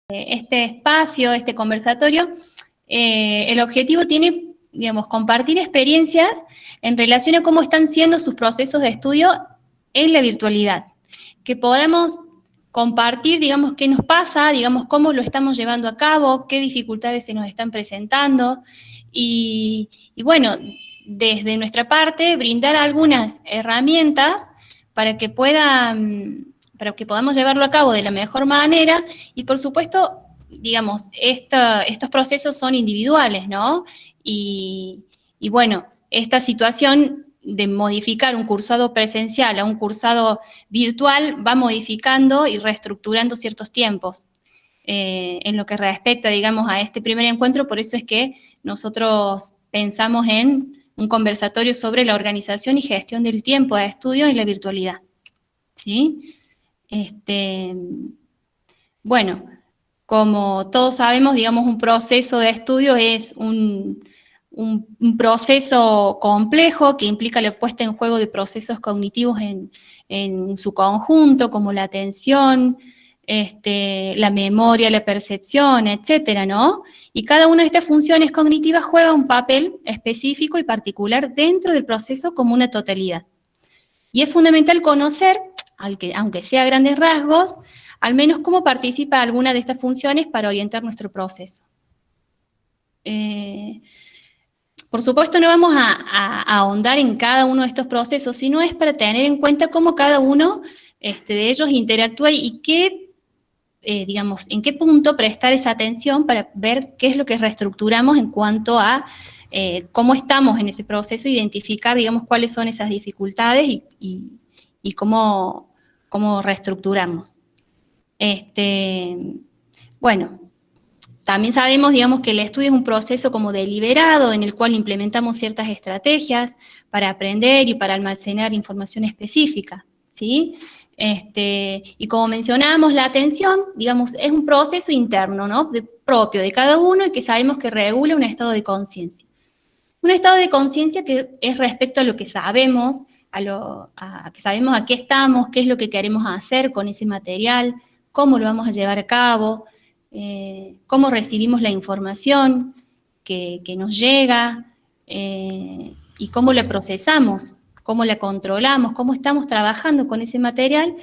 este espacio, este conversatorio, el objetivo tiene, digamos, compartir experiencias en relación a cómo están siendo sus procesos de estudio en la virtualidad. Que podamos compartir, digamos, qué nos pasa, digamos, cómo lo estamos llevando a cabo, qué dificultades se nos están presentando, y bueno, desde nuestra parte, brindar algunas herramientas para que podamos llevarlo a cabo de la mejor manera, y por supuesto, digamos, estos procesos son individuales, ¿no? Y bueno, esta situación de modificar un cursado presencial a un cursado virtual va modificando y reestructurando ciertos tiempos. En lo que respecta, digamos, a este primer encuentro, por eso es que nosotros pensamos en un conversatorio sobre la organización y gestión del tiempo de estudio en la virtualidad. ¿Sí? Bueno, como todos sabemos, digamos, un proceso de estudio es un proceso complejo que implica la puesta en juego de procesos cognitivos en su conjunto, como la atención, la memoria, la percepción, etcétera, ¿no? Y cada una de estas funciones cognitivas juega un papel específico y particular dentro del proceso como una totalidad. Y es fundamental conocer, aunque sea a grandes rasgos, al menos cómo participa alguna de estas funciones para orientar nuestro proceso. Por supuesto, no vamos a ahondar en cada uno de estos procesos, sino es para tener en cuenta cómo cada uno de ellos interactúa y qué, digamos, en qué punto prestar esa atención para ver qué es lo que reestructuramos en cuanto a cómo estamos en ese proceso, identificar, digamos, cuáles son esas dificultades y cómo reestructurarnos. Bueno, también sabemos, digamos, que el estudio es un proceso como deliberado en el cual implementamos ciertas estrategias para aprender y para almacenar información específica, ¿sí? Y como mencionábamos, la atención, digamos, es un proceso interno, ¿no? Propio de cada uno y que sabemos que regula un estado de conciencia. Un estado de conciencia que es respecto a lo que sabemos, que sabemos a qué estamos, qué es lo que queremos hacer con ese material, cómo lo vamos a llevar a cabo, cómo recibimos la información que nos llega y cómo la procesamos, cómo la controlamos, cómo estamos trabajando con ese material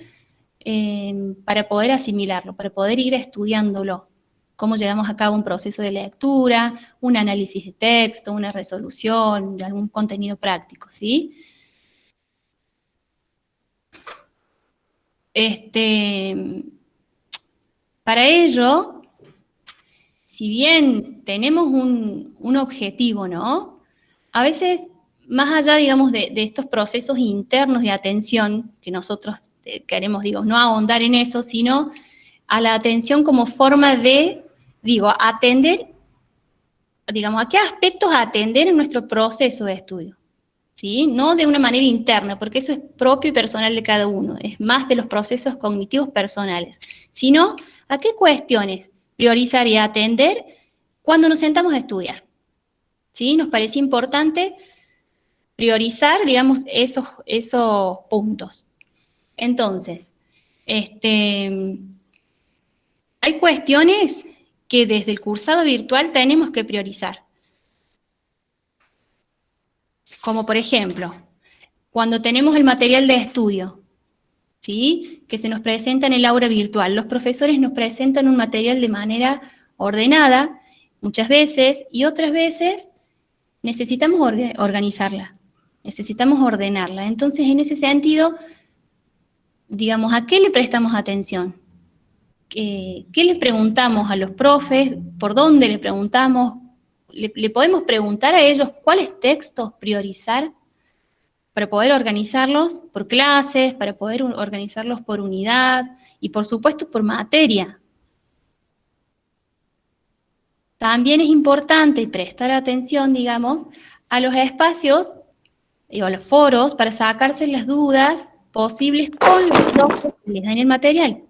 para poder asimilarlo, para poder ir estudiándolo. Cómo llevamos a cabo un proceso de lectura, un análisis de texto, una resolución de algún contenido práctico, ¿sí? Para ello, si bien tenemos un objetivo, ¿no? A veces, más allá, digamos, de estos procesos internos de atención, que nosotros queremos, digo, no ahondar en eso, sino a la atención como forma de, atender, digamos, a qué aspectos atender en nuestro proceso de estudio, ¿sí? No de una manera interna, porque eso es propio y personal de cada uno, es más de los procesos cognitivos personales, sino a qué cuestiones priorizar y atender cuando nos sentamos a estudiar, ¿sí? Nos parece importante priorizar, digamos, esos puntos. Entonces, hay cuestiones que desde el cursado virtual tenemos que priorizar. Como por ejemplo, cuando tenemos el material de estudio, ¿sí? Que se nos presenta en el aula virtual. Los profesores nos presentan un material de manera ordenada, muchas veces, y otras veces necesitamos organizarla, necesitamos ordenarla. Entonces, en ese sentido, digamos, ¿a qué le prestamos atención? ¿Qué les preguntamos a los profes? ¿Por dónde le preguntamos? ¿Le podemos preguntar a ellos cuáles textos priorizar para poder organizarlos por clases, para poder organizarlos por unidad y por supuesto por materia? También es importante prestar atención, digamos, a los espacios o a los foros para sacarse las dudas posibles con los profes que les dan el material.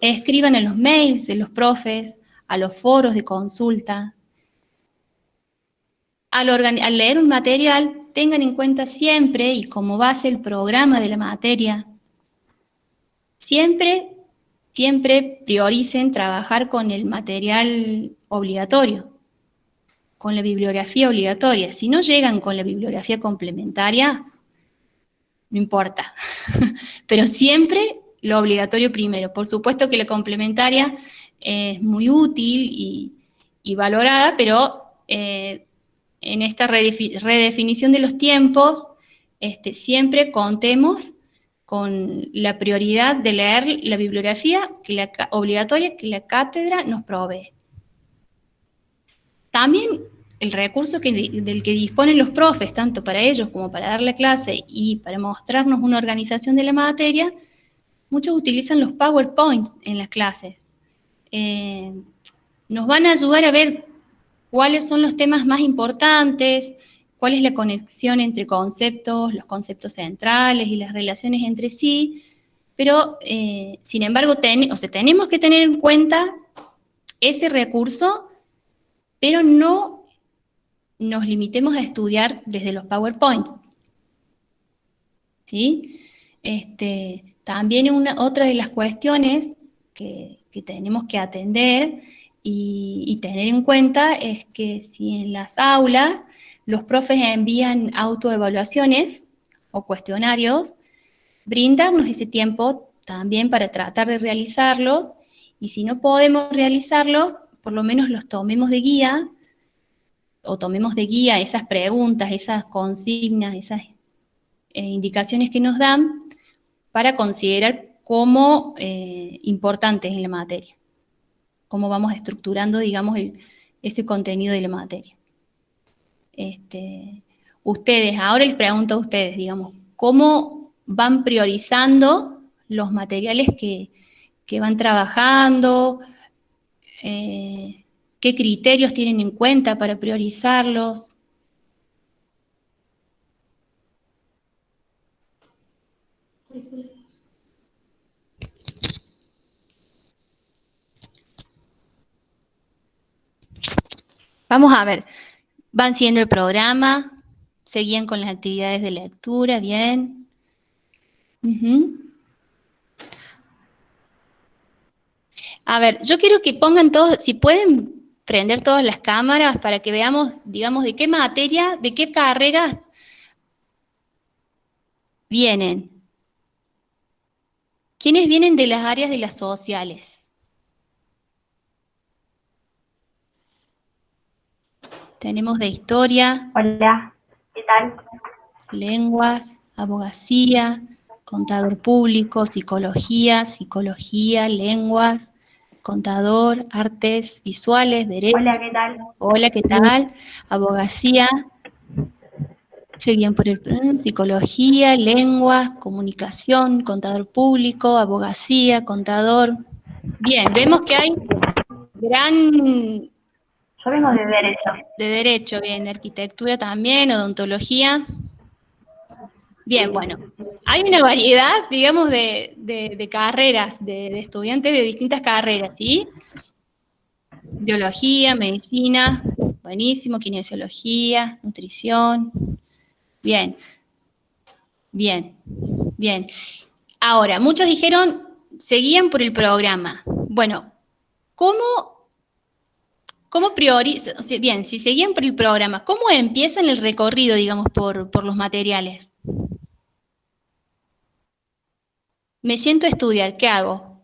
Escriban en los mails de los profes, a los foros de consulta. Al leer un material, tengan en cuenta siempre, y como base el programa de la materia, siempre siempre prioricen trabajar con el material obligatorio, con la bibliografía obligatoria. Si no llegan con la bibliografía complementaria, no importa, pero siempre lo obligatorio primero. Por supuesto que la complementaria es muy útil y valorada, pero en esta redefinición de los tiempos, siempre contemos con la prioridad de leer la bibliografía obligatoria que la cátedra nos provee. También el recurso del que disponen los profes, tanto para ellos como para dar la clase y para mostrarnos una organización de la materia, muchos utilizan los PowerPoints en las clases. Nos van a ayudar a ver cuáles son los temas más importantes, cuál es la conexión entre conceptos, los conceptos centrales y las relaciones entre sí, pero sin embargo tenemos que tener en cuenta ese recurso, pero no nos limitemos a estudiar desde los PowerPoint. ¿Sí? También otra de las cuestiones que tenemos que atender y tener en cuenta es que si en las aulas los profes envían autoevaluaciones o cuestionarios, brindarnos ese tiempo también para tratar de realizarlos, y si no podemos realizarlos, por lo menos los tomemos de guía, o tomemos de guía esas preguntas, esas consignas, esas indicaciones que nos dan para considerar como importantes en la materia, cómo vamos estructurando, digamos, ese contenido de la materia. Ustedes, ahora les pregunto a ustedes, digamos, ¿cómo van priorizando los materiales que van trabajando? ¿Qué criterios tienen en cuenta para priorizarlos? Vamos a ver, van siguiendo el programa, seguían con las actividades de lectura, bien. A ver, yo quiero que pongan todos, si pueden prender todas las cámaras para que veamos, digamos, de qué materia, de qué carreras vienen. ¿Quiénes vienen de las áreas de las sociales? Tenemos de historia. Hola, ¿qué tal? Lenguas, abogacía, contador público, psicología, lenguas, contador, artes visuales, derecho. Hola, ¿qué tal? Hola, ¿qué tal? Abogacía. Seguían por psicología, lenguas, comunicación, contador público, abogacía, contador. Bien, vemos que hay gran... Yo vengo de Derecho. De Derecho, bien, de Arquitectura también, odontología. Bien, bueno, hay una variedad, digamos, de carreras, de estudiantes de distintas carreras, ¿sí? Biología, medicina, buenísimo, kinesiología, nutrición. Bien, bien, bien. Ahora, muchos dijeron, seguían por el programa. Bueno, ¿cómo priorizan? O sea, bien, si seguían por el programa, ¿cómo empiezan el recorrido, digamos, por los materiales? Me siento a estudiar, ¿qué hago?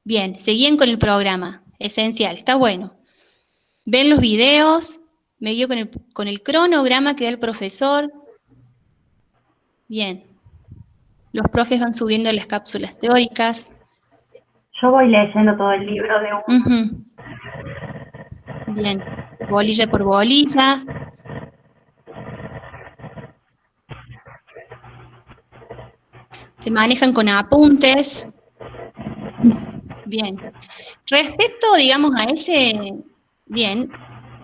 Bien, seguían con el programa, esencial, está bueno. Ven los videos, me guío con el cronograma que da el profesor. Bien. Los profes van subiendo las cápsulas teóricas. Yo voy leyendo todo el libro de uno. Bien, bolilla por bolilla. Se manejan con apuntes. Bien. Respecto, digamos, a bien,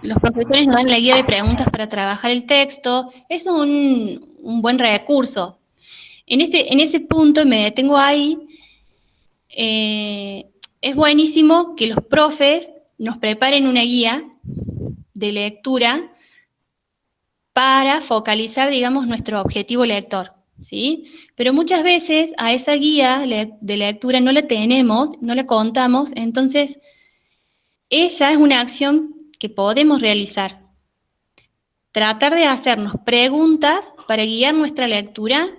los profesores nos dan la guía de preguntas para trabajar el texto. Es un buen recurso. En ese punto, me detengo ahí, es buenísimo que los profes nos preparen una guía de lectura para focalizar, digamos, nuestro objetivo lector. ¿sí? Pero muchas veces a esa guía de lectura no la tenemos, no la contamos, entonces esa es una acción que podemos realizar. Tratar de hacernos preguntas para guiar nuestra lectura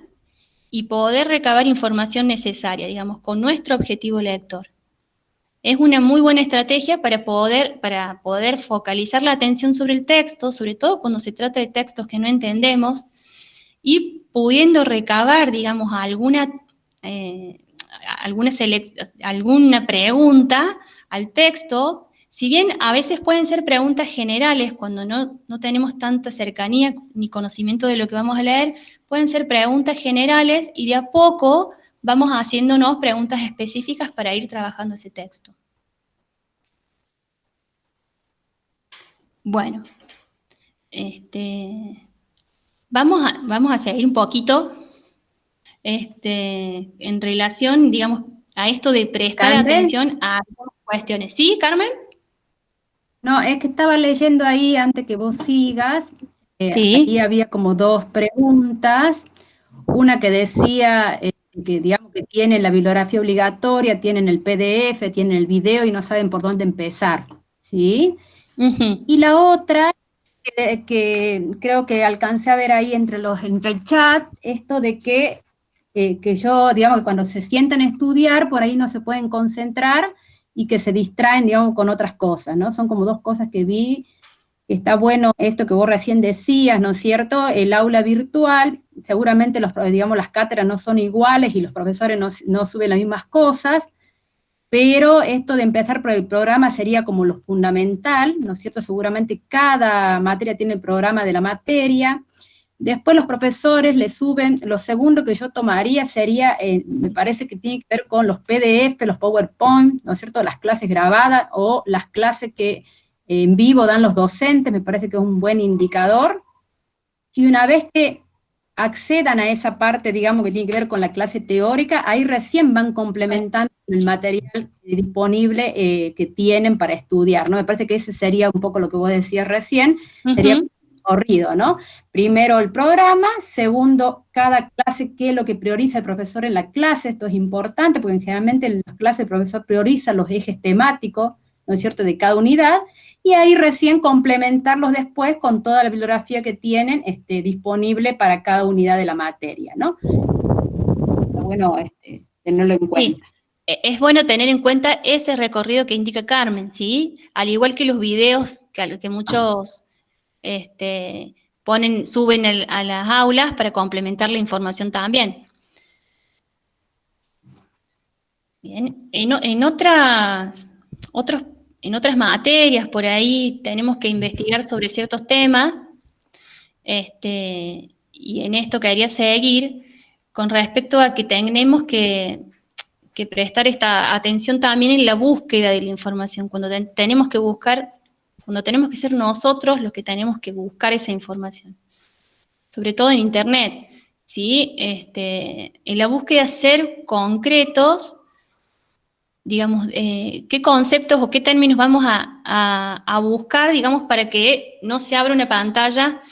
y poder recabar información necesaria, digamos, con nuestro objetivo lector. Es una muy buena estrategia para poder focalizar la atención sobre el texto, sobre todo cuando se trata de textos que no entendemos, y pudiendo recabar, digamos, alguna pregunta al texto. Si bien a veces pueden ser preguntas generales cuando no tenemos tanta cercanía ni conocimiento de lo que vamos a leer, pueden ser preguntas generales y de a poco vamos haciéndonos preguntas específicas para ir trabajando ese texto. Bueno, vamos a seguir un poquito en relación, digamos, a esto de prestar ¿Carmen? atención a algunas cuestiones. ¿Sí, Carmen? No, es que estaba leyendo ahí antes que vos sigas. Sí. Ahí había como dos preguntas. Una que decía que, digamos, que tienen la bibliografía obligatoria, tienen el PDF, tienen el video y no saben por dónde empezar, ¿sí? Uh-huh. Y la otra, que creo que alcancé a ver ahí entre el chat, esto de que yo, digamos, que cuando se sientan a estudiar, por ahí no se pueden concentrar y que se distraen, digamos, con otras cosas, ¿no? Son como dos cosas que vi. Está bueno esto que vos recién decías, ¿no es cierto? El aula virtual, seguramente digamos, las cátedras no son iguales y los profesores no suben las mismas cosas, pero esto de empezar por el programa sería como lo fundamental, ¿no es cierto? Seguramente cada materia tiene el programa de la materia. Después los profesores le suben, lo segundo que yo tomaría sería, me parece que tiene que ver con los PDF, los PowerPoint, ¿no es cierto? Las clases grabadas o las clases que en vivo dan los docentes, me parece que es un buen indicador. Y una vez que accedan a esa parte, digamos, que tiene que ver con la clase teórica, ahí recién van complementando el material disponible que tienen para estudiar, ¿no? Me parece que ese sería un poco lo que vos decías recién, sería corrido, ¿no? Primero el programa, segundo, cada clase, qué es lo que prioriza el profesor en la clase. Esto es importante, porque generalmente en las clases el profesor prioriza los ejes temáticos, ¿no es cierto?, de cada unidad, y ahí recién complementarlos después con toda la bibliografía que tienen disponible para cada unidad de la materia, ¿no? Bueno, tenerlo en cuenta. Sí. Es bueno tener en cuenta ese recorrido que indica Carmen, ¿sí? Al igual que los videos que muchos suben a las aulas para complementar la información también. Bien, en otras materias por ahí tenemos que investigar sobre ciertos temas, y en esto quería seguir con respecto a que tenemos que prestar esta atención también en la búsqueda de la información, cuando tenemos que ser nosotros los que tenemos que buscar esa información, sobre todo en Internet, ¿sí? En la búsqueda ser concretos, digamos, qué conceptos o qué términos vamos a buscar, digamos, para que no se abra una pantalla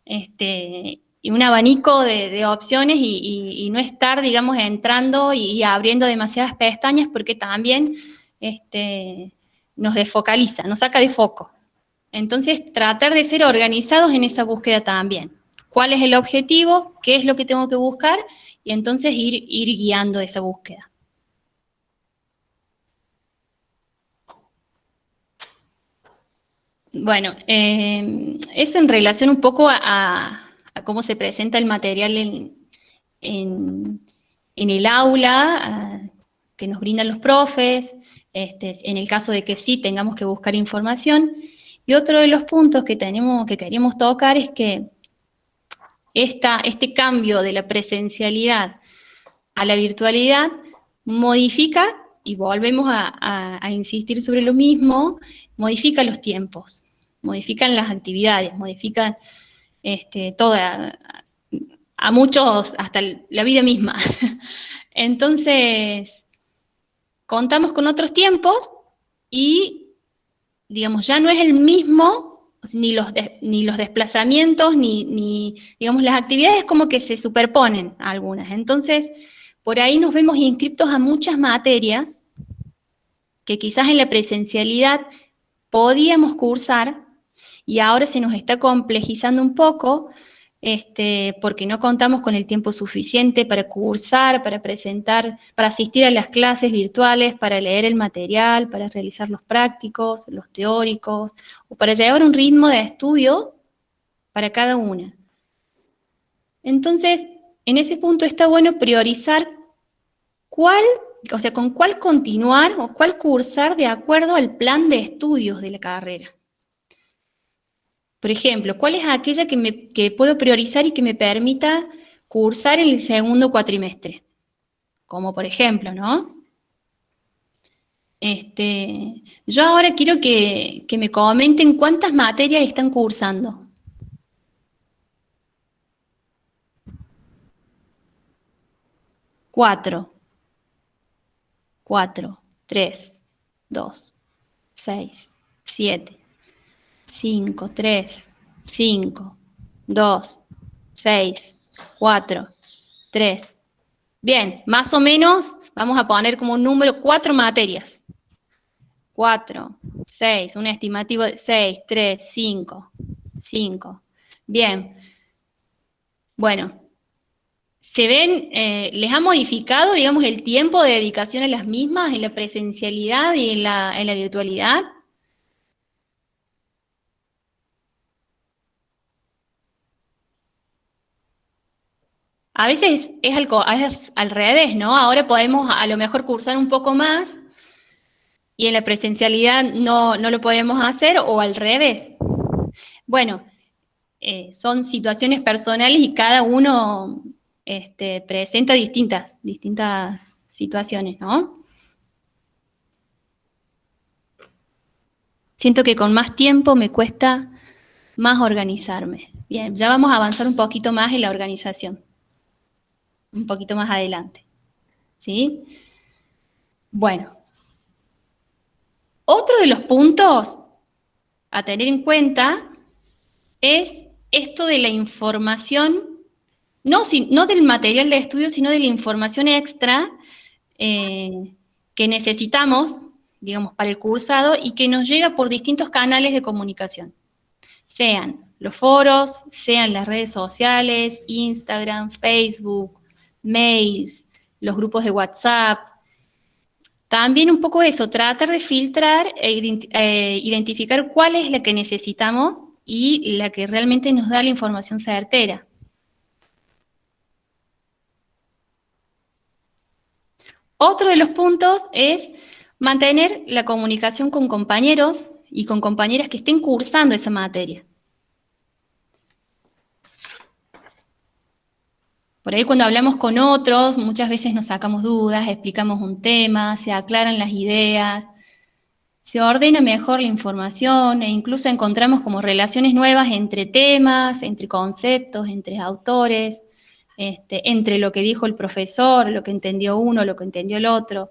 y un abanico de opciones y no estar, digamos, entrando y abriendo demasiadas pestañas, porque también nos desfocaliza, nos saca de foco. Entonces, tratar de ser organizados en esa búsqueda también. ¿Cuál es el objetivo? ¿Qué es lo que tengo que buscar? Y entonces ir guiando esa búsqueda. Bueno, eso en relación un poco a cómo se presenta el material en el aula, que nos brindan los profes, en el caso de que sí tengamos que buscar información. Y otro de los puntos que queríamos tocar es que este cambio de la presencialidad a la virtualidad modifica, y volvemos a insistir sobre lo mismo, modifica los tiempos, modifican las actividades, modifican a muchos, hasta la vida misma. Entonces, contamos con otros tiempos y, digamos, ya no es el mismo, ni los desplazamientos, digamos, las actividades como que se superponen a algunas. Entonces, por ahí nos vemos inscriptos a muchas materias que quizás en la presencialidad podíamos cursar y ahora se nos está complejizando un poco porque no contamos con el tiempo suficiente para cursar, para presentar, para asistir a las clases virtuales, para leer el material, para realizar los prácticos, los teóricos, o para llevar un ritmo de estudio para cada una. Entonces, en ese punto está bueno priorizar con cuál continuar o cuál cursar de acuerdo al plan de estudios de la carrera. Por ejemplo, ¿cuál es aquella que puedo priorizar y que me permita cursar en el segundo cuatrimestre? Como por ejemplo, ¿no? Yo ahora quiero que me comenten cuántas materias están cursando. Cuatro, 3, 2, 6, 7. 5, 3, 5, 2, 6, 4, 3. Bien, más o menos vamos a poner como un número 4 materias. 4, 6, un estimativo de 6, 3, 5, 5. Bien. Bueno, ¿se ven? ¿Les ha modificado, digamos, el tiempo de dedicación a las mismas en la presencialidad y en la virtualidad? A veces es al revés, ¿no? Ahora podemos a lo mejor cursar un poco más y en la presencialidad no lo podemos hacer, o al revés. Bueno, son situaciones personales y cada uno presenta distintas situaciones, ¿no? Siento que con más tiempo me cuesta más organizarme. Bien, ya vamos a avanzar un poquito más en la organización. Un poquito más adelante. ¿Sí? Bueno. Otro de los puntos a tener en cuenta es esto de la información, no del material de estudio, sino de la información extra que necesitamos, digamos, para el cursado y que nos llega por distintos canales de comunicación. Sean los foros, sean las redes sociales, Instagram, Facebook, mails, los grupos de WhatsApp. También un poco eso, tratar de filtrar e identificar cuál es la que necesitamos y la que realmente nos da la información certera. Otro de los puntos es mantener la comunicación con compañeros y con compañeras que estén cursando esa materia. Por ahí cuando hablamos con otros, muchas veces nos sacamos dudas, explicamos un tema, se aclaran las ideas, se ordena mejor la información e incluso encontramos como relaciones nuevas entre temas, entre conceptos, entre autores, entre lo que dijo el profesor, lo que entendió uno, lo que entendió el otro,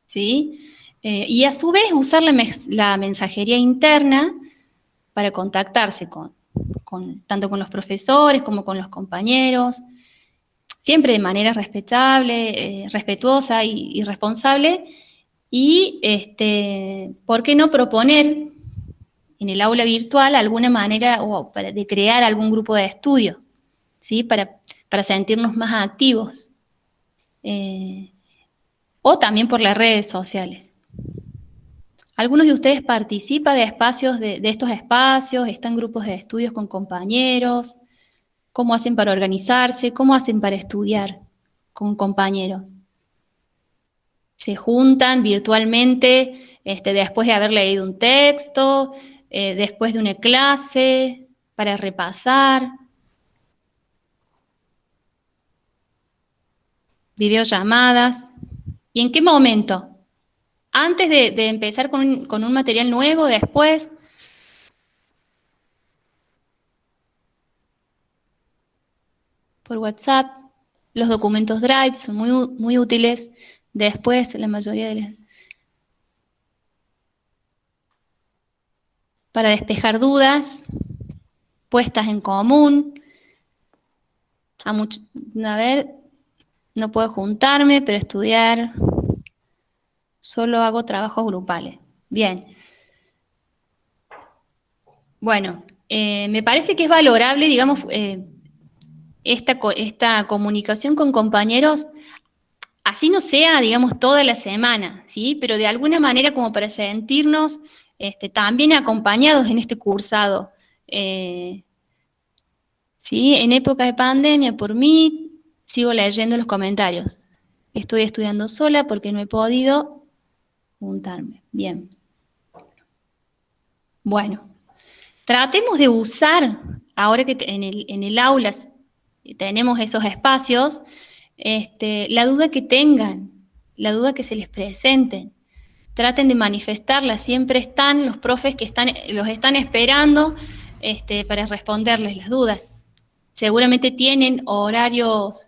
¿sí? Y a su vez usar la mensajería interna para contactarse tanto con los profesores como con los compañeros, siempre de manera respetable, respetuosa y responsable, y ¿por qué no proponer en el aula virtual alguna manera de crear algún grupo de estudio, ¿sí? Para sentirnos más activos, o también por las redes sociales. ¿Algunos de ustedes participan de estos espacios? ¿Están en grupos de estudios con compañeros? ¿Cómo hacen para organizarse? ¿Cómo hacen para estudiar con compañeros? ¿Se juntan virtualmente después de haber leído un texto, después de una clase, para repasar? ¿Videollamadas? ¿Y en qué momento? ¿Antes de empezar con un material nuevo? ¿Después? Por WhatsApp. Los documentos Drive son muy útiles. Después, la mayoría de las... para despejar dudas, puestas en común. A ver, no puedo juntarme, pero estudiar, solo hago trabajos grupales. Bien. Bueno, me parece que es valorable, digamos, esta comunicación con compañeros, así no sea, digamos, toda la semana, ¿sí? Pero de alguna manera como para sentirnos también acompañados en este cursado. ¿Sí? En época de pandemia, por mí, sigo leyendo los comentarios. Estoy estudiando sola porque no he podido juntarme. Bien. Bueno, tratemos de usar, ahora que en el aula tenemos esos espacios, la duda que tengan, la duda que se les presenten. Traten de manifestarla, siempre están los profes que los están esperando para responderles las dudas. Seguramente tienen horarios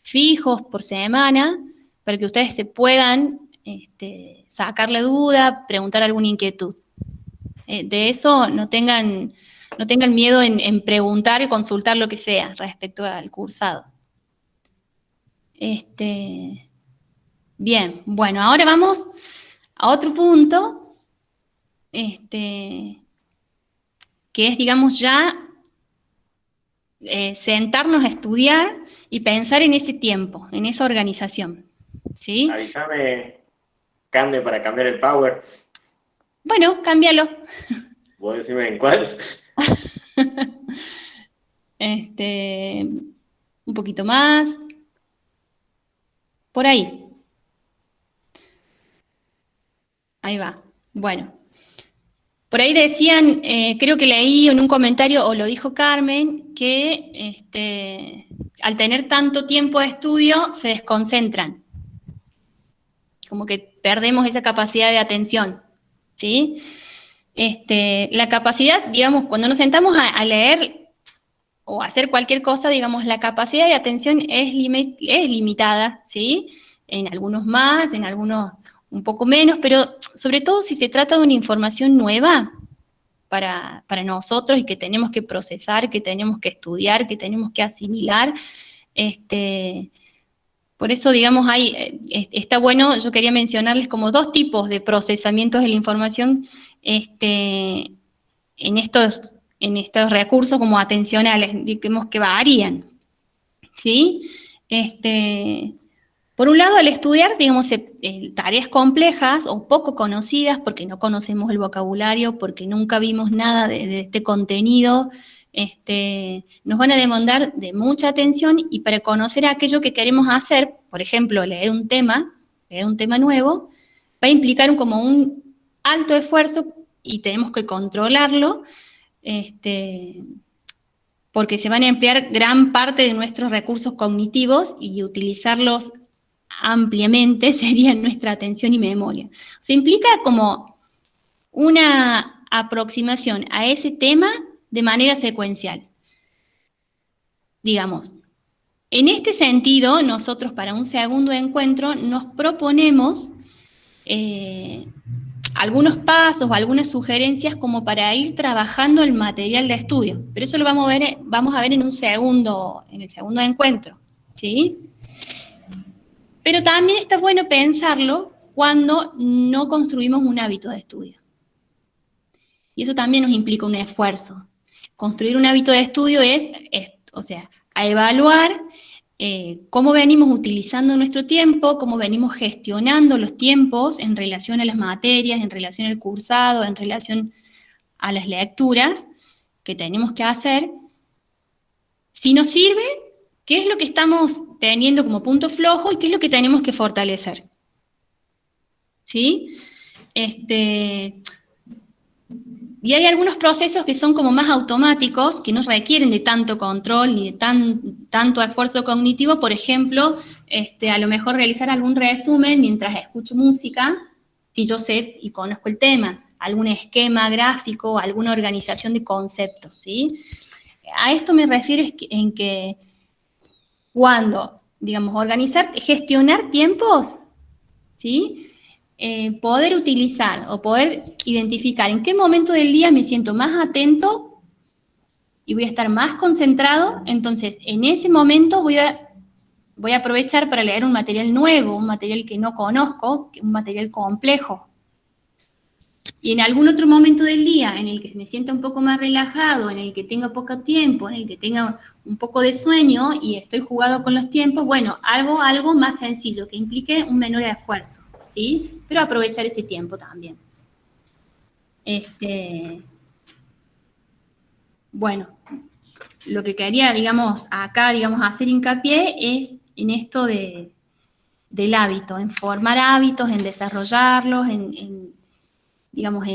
fijos por semana para que ustedes se puedan sacar la duda, preguntar alguna inquietud. De eso no tengan miedo en preguntar y consultar lo que sea respecto al cursado. Bien, bueno, ahora vamos a otro punto, que es, digamos, ya sentarnos a estudiar y pensar en ese tiempo, en esa organización, ¿sí? Avísame, Cande, para cambiar el power. Bueno, cámbialo. ¿Vos decime en cuál? Un poquito más. Por ahí. Ahí va. Bueno. Por ahí decían, creo que leí en un comentario, o lo dijo Carmen, que al tener tanto tiempo de estudio se desconcentran. Como que perdemos esa capacidad de atención, ¿sí? La capacidad, digamos, cuando nos sentamos a leer o a hacer cualquier cosa, digamos, la capacidad de atención es limitada, ¿sí? En algunos más, en algunos un poco menos, pero sobre todo si se trata de una información nueva para nosotros y que tenemos que procesar, que tenemos que estudiar, que tenemos que asimilar. Por eso, digamos, está bueno, yo quería mencionarles como dos tipos de procesamientos de la información en estos recursos como atencionales, digamos que varían, ¿sí? Por un lado, al estudiar, digamos, tareas complejas o poco conocidas, porque no conocemos el vocabulario, porque nunca vimos nada de este contenido, nos van a demandar de mucha atención, y para conocer aquello que queremos hacer, por ejemplo, leer un tema nuevo, va a implicar como un alto esfuerzo y tenemos que controlarlo, porque se van a emplear gran parte de nuestros recursos cognitivos y utilizarlos ampliamente sería nuestra atención y memoria. Se implica como una aproximación a ese tema de manera secuencial. Digamos, en este sentido, nosotros para un segundo encuentro nos proponemos algunos pasos o algunas sugerencias como para ir trabajando el material de estudio, pero eso lo vamos a ver en el segundo encuentro, ¿sí? Pero también está bueno pensarlo cuando no construimos un hábito de estudio. Y eso también nos implica un esfuerzo. Construir un hábito de estudio es a evaluar cómo venimos utilizando nuestro tiempo, cómo venimos gestionando los tiempos en relación a las materias, en relación al cursado, en relación a las lecturas que tenemos que hacer. Si nos sirve, ¿qué es lo que estamos teniendo como punto flojo y qué es lo que tenemos que fortalecer? ¿Sí? Y hay algunos procesos que son como más automáticos, que no requieren de tanto control ni de tanto esfuerzo cognitivo. Por ejemplo, a lo mejor realizar algún resumen mientras escucho música, si yo sé y conozco el tema, algún esquema gráfico, alguna organización de conceptos, ¿sí? A esto me refiero en que cuando, digamos, gestionar tiempos, ¿sí? poder utilizar o poder identificar en qué momento del día me siento más atento y voy a estar más concentrado, entonces en ese momento voy a aprovechar para leer un material nuevo, un material que no conozco, un material complejo. Y en algún otro momento del día en el que me sienta un poco más relajado, en el que tenga poco tiempo, en el que tenga un poco de sueño y estoy jugado con los tiempos, bueno, algo más sencillo, que implique un menor esfuerzo, ¿sí? Pero aprovechar ese tiempo también. Bueno, lo que quería, digamos, acá, digamos, hacer hincapié es en esto del hábito, en formar hábitos, en desarrollarlos, digamos,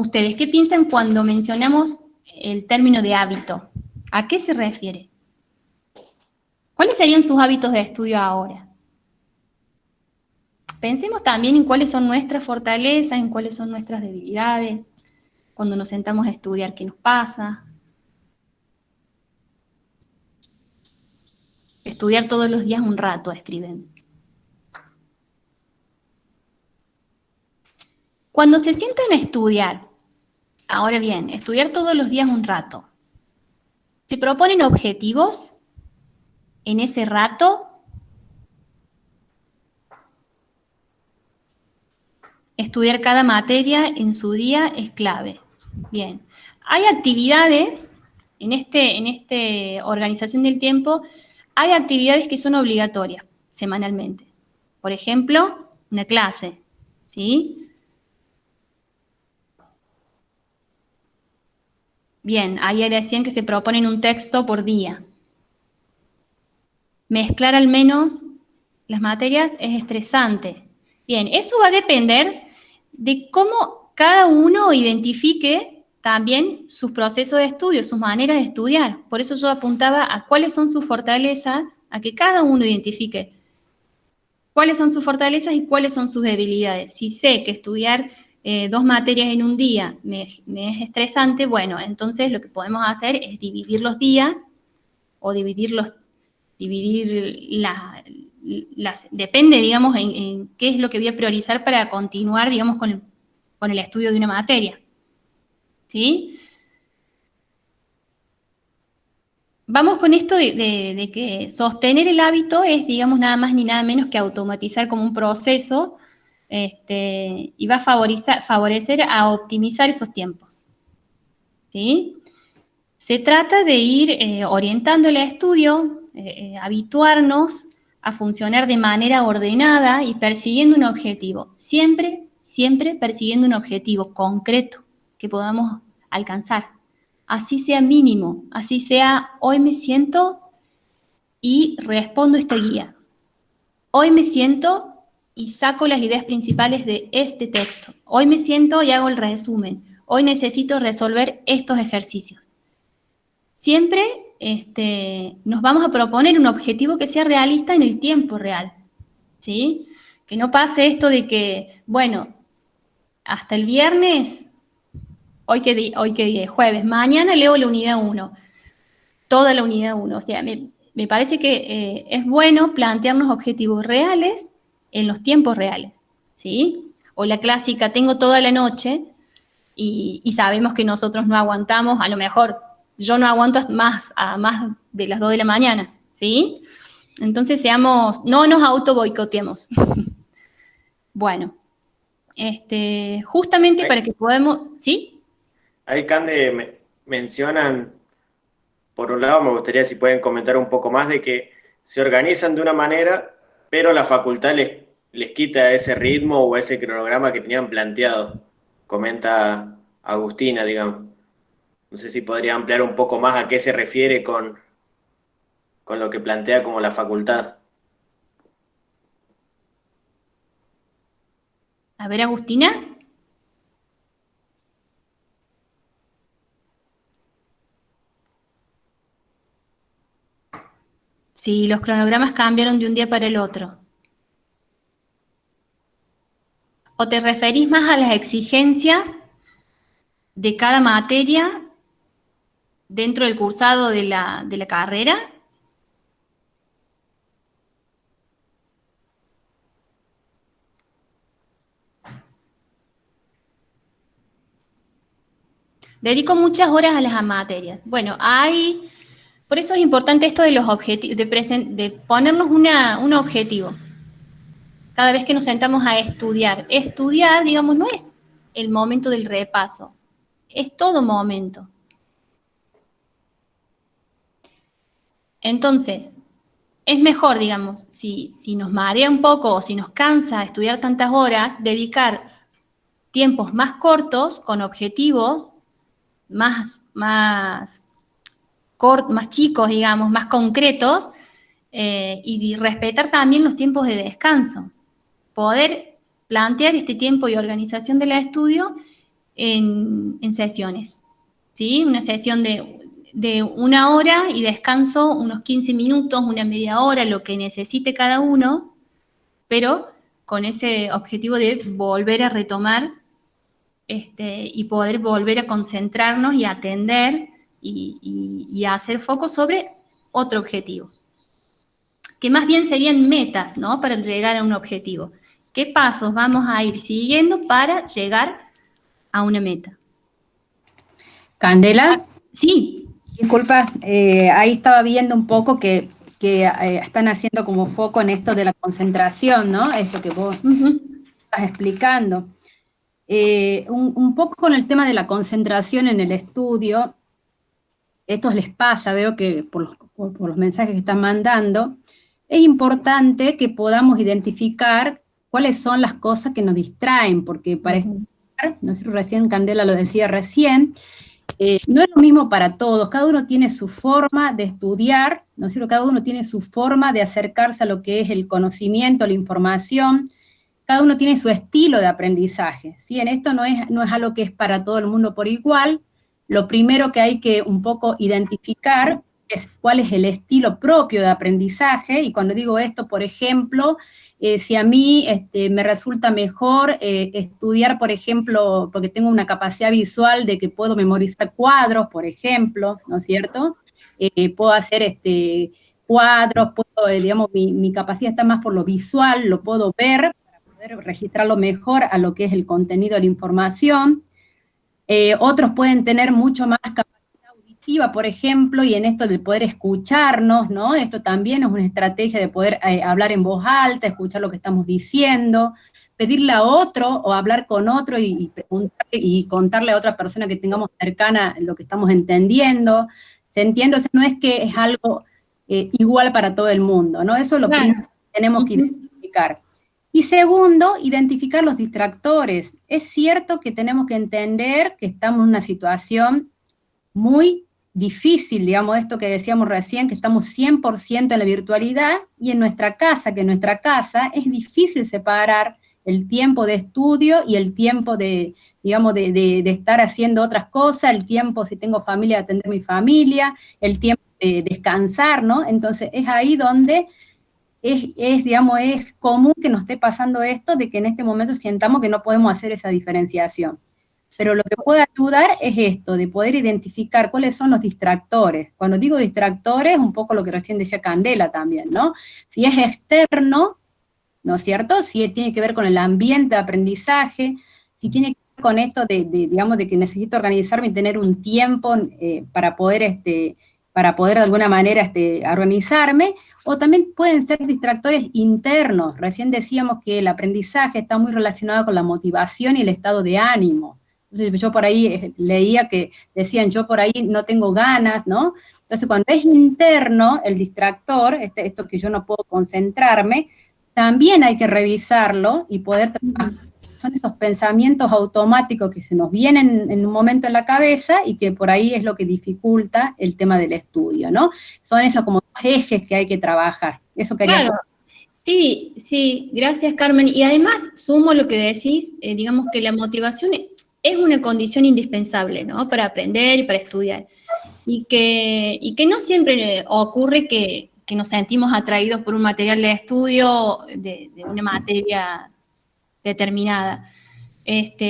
ustedes, ¿qué piensan cuando mencionamos el término de hábito? ¿A qué se refiere? ¿Cuáles serían sus hábitos de estudio ahora? Pensemos también en cuáles son nuestras fortalezas, en cuáles son nuestras debilidades, cuando nos sentamos a estudiar, ¿qué nos pasa? Estudiar todos los días un rato, escriben. Cuando se sientan a estudiar, ahora bien, estudiar todos los días un rato, ¿se proponen objetivos en ese rato? Estudiar cada materia en su día es clave. Bien, hay actividades, en esta organización del tiempo, hay actividades que son obligatorias semanalmente. Por ejemplo, una clase, ¿sí? Bien, ahí decían que se proponen un texto por día. Mezclar al menos las materias es estresante. Bien, eso va a depender de cómo cada uno identifique también sus procesos de estudio, sus maneras de estudiar. Por eso yo apuntaba a cuáles son sus fortalezas, a que cada uno identifique cuáles son sus fortalezas y cuáles son sus debilidades. Si sé que estudiar 2 materias en un día me es estresante, bueno, entonces lo que podemos hacer es dividir los días o depende, digamos, en qué es lo que voy a priorizar para continuar, digamos, con el estudio de una materia. ¿Sí? Vamos con esto de que sostener el hábito es, digamos, nada más ni nada menos que automatizar como un proceso y va a favorecer a optimizar esos tiempos. ¿Sí? Se trata de ir orientando el estudio, habituarnos a funcionar de manera ordenada y persiguiendo un objetivo. Siempre, siempre persiguiendo un objetivo concreto que podamos alcanzar. Así sea mínimo, así sea, hoy me siento y respondo esta guía. Hoy me siento y saco las ideas principales de este texto. Hoy me siento y hago el resumen. Hoy necesito resolver estos ejercicios. Siempre nos vamos a proponer un objetivo que sea realista en el tiempo real, ¿sí? Que no pase esto de que, bueno, hasta el viernes, hoy que día es jueves, mañana leo la unidad 1, toda la unidad 1. O sea, me parece que es bueno plantearnos objetivos reales en los tiempos reales, ¿sí? O la clásica, tengo toda la noche y sabemos que nosotros no aguantamos, a lo mejor yo no aguanto a más de las 2 de la mañana, ¿sí? Entonces no nos auto boicoteemos. Bueno, justamente para que podamos, ¿sí? Ahí, Cande, mencionan, por un lado, me gustaría si pueden comentar un poco más de que se organizan de una manera, pero la facultad les quita ese ritmo o ese cronograma que tenían planteado, comenta Agustina, digamos. No sé si podría ampliar un poco más a qué se refiere con lo que plantea como la facultad. A ver, Agustina. Sí, los cronogramas cambiaron de un día para el otro. ¿O te referís más a las exigencias de cada materia dentro del cursado de la carrera? Dedico muchas horas a las materias. Bueno, por eso es importante esto de los objetivos, de ponernos un objetivo. Cada vez que nos sentamos a estudiar. Estudiar, digamos, no es el momento del repaso, es todo momento. Entonces, es mejor, digamos, si nos marea un poco o si nos cansa estudiar tantas horas, dedicar tiempos más cortos, con objetivos más chicos, digamos, más concretos, y respetar también los tiempos de descanso. Poder plantear este tiempo y organización del estudio en sesiones, ¿sí? Una sesión de 1 hora y descanso unos 15 minutos, una media hora, lo que necesite cada uno, pero con ese objetivo de volver a retomar y poder volver a concentrarnos y atender y hacer foco sobre otro objetivo. Que más bien serían metas, ¿no? Para llegar a un objetivo. ¿Qué pasos vamos a ir siguiendo para llegar a una meta? Candela. Sí. Disculpa, ahí estaba viendo un poco que están haciendo como foco en esto de la concentración, ¿no? Esto que vos estás explicando. Un poco con el tema de la concentración en el estudio, esto les pasa, veo que por los mensajes que están mandando, es importante que podamos identificar cuáles son las cosas que nos distraen, porque para estudiar, no sé si recién Candela lo decía recién, no es lo mismo para todos, cada uno tiene su forma de estudiar, ¿no es cierto? Cada uno tiene su forma de acercarse a lo que es el conocimiento, la información, cada uno tiene su estilo de aprendizaje, ¿sí? En esto no es algo que es para todo el mundo por igual. Lo primero que hay que un poco identificar es cuál es el estilo propio de aprendizaje, y cuando digo esto, por ejemplo, si a mí me resulta mejor estudiar, por ejemplo, porque tengo una capacidad visual de que puedo memorizar cuadros, por ejemplo, ¿no es cierto? Puedo hacer cuadros, digamos, mi capacidad está más por lo visual, lo puedo ver, para poder registrarlo mejor a lo que es el contenido de la información. Otros pueden tener mucho más capacidad auditiva, por ejemplo, y en esto del poder escucharnos, ¿no? Esto también es una estrategia de poder hablar en voz alta, escuchar lo que estamos diciendo, pedirle a otro o hablar con otro y preguntarle y contarle a otra persona que tengamos cercana lo que estamos entendiendo. ¿Se entiende? O sea, no es que es algo igual para todo el mundo, ¿no? Eso es lo primero que tenemos que identificar. Y segundo, identificar los distractores. Es cierto que tenemos que entender que estamos en una situación muy difícil, digamos, esto que decíamos recién, que estamos 100% en la virtualidad, y en nuestra casa, que en nuestra casa es difícil separar el tiempo de estudio y el tiempo de, digamos, de estar haciendo otras cosas, el tiempo, si tengo familia, de atender mi familia, el tiempo de descansar, ¿no? Entonces es ahí donde digamos, es común que nos esté pasando esto, de que en este momento sientamos que no podemos hacer esa diferenciación. Pero lo que puede ayudar es esto, de poder identificar cuáles son los distractores. Cuando digo distractores, un poco lo que recién decía Candela también, ¿no? Si es externo, ¿no es cierto? Si tiene que ver con el ambiente de aprendizaje, si tiene que ver con esto digamos, de que necesito organizarme y tener un tiempo para poder de alguna manera organizarme, o también pueden ser distractores internos. Recién decíamos que el aprendizaje está muy relacionado con la motivación y el estado de ánimo. Entonces yo por ahí leía que decían, yo por ahí no tengo ganas, ¿no? Entonces cuando es interno el distractor, esto que yo no puedo concentrarme, también hay que revisarlo y poder trabajar. Son esos pensamientos automáticos que se nos vienen en un momento en la cabeza y que por ahí es lo que dificulta el tema del estudio, ¿no? Son esos como dos ejes que hay que trabajar. Eso quería... Claro. Sí, gracias, Carmen. Y además, sumo lo que decís, digamos que la motivación es una condición indispensable, ¿no? Para aprender y para estudiar. Y que no siempre ocurre que nos sentimos atraídos por un material de estudio de una materia determinada.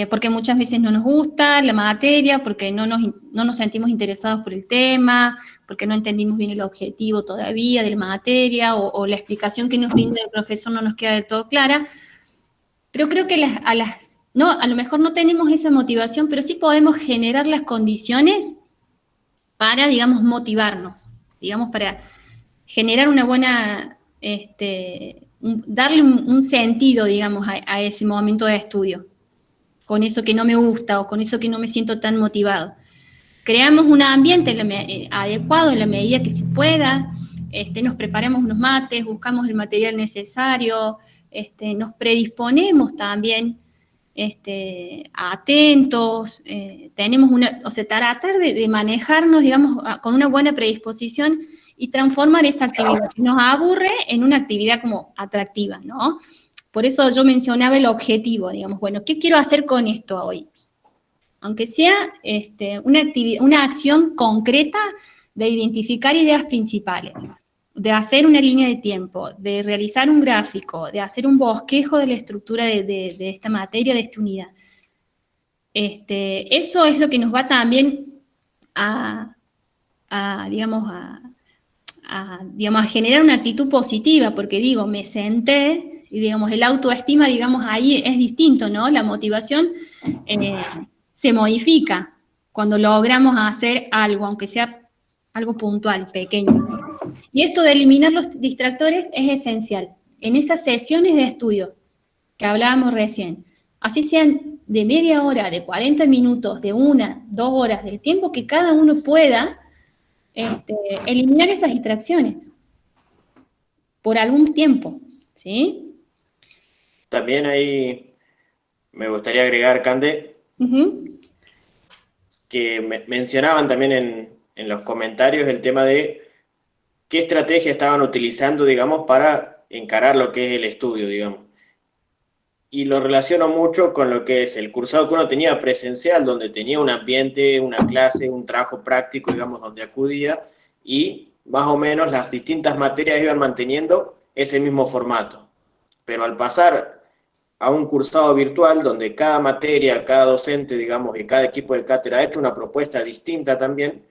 Porque muchas veces no nos gusta la materia, porque no nos sentimos interesados por el tema, porque no entendimos bien el objetivo todavía de la materia, o la explicación que nos brinda el profesor no nos queda del todo clara. Pero creo que a las no, a lo mejor no tenemos esa motivación, pero sí podemos generar las condiciones para, digamos, motivarnos, digamos, para generar una buena, darle un sentido, digamos, a ese momento de estudio, con eso que no me gusta o con eso que no me siento tan motivado. Creamos un ambiente adecuado en la medida que se pueda, nos preparamos unos mates, buscamos el material necesario, nos predisponemos también atentos, tenemos o sea, tratar de manejarnos, digamos, con una buena predisposición y transformar esa actividad que nos aburre en una actividad como atractiva, ¿no? Por eso yo mencionaba el objetivo, digamos, bueno, ¿qué quiero hacer con esto hoy? Aunque sea una acción concreta de identificar ideas principales, de hacer una línea de tiempo, de realizar un gráfico, de hacer un bosquejo de la estructura de esta materia, de esta unidad. Eso es lo que nos va también digamos, a generar una actitud positiva, porque digo, me senté, y digamos, el autoestima, digamos, ahí es distinto, ¿no? La motivación se modifica cuando logramos hacer algo, aunque sea algo puntual, pequeño. Y esto de eliminar los distractores es esencial. En esas sesiones de estudio que hablábamos recién, así sean de media hora, de 40 minutos, de 1, 2 horas, del tiempo que cada uno pueda, eliminar esas distracciones por algún tiempo, ¿sí? También ahí me gustaría agregar, Cande, que mencionaban también en los comentarios el tema de qué estrategia estaban utilizando, digamos, para encarar lo que es el estudio, digamos. Y lo relaciono mucho con lo que es el cursado que uno tenía presencial, donde tenía un ambiente, una clase, un trabajo práctico, digamos, donde acudía, y más o menos las distintas materias iban manteniendo ese mismo formato. Pero al pasar a un cursado virtual, donde cada materia, cada docente, digamos, y cada equipo de cátedra ha hecho una propuesta distinta también,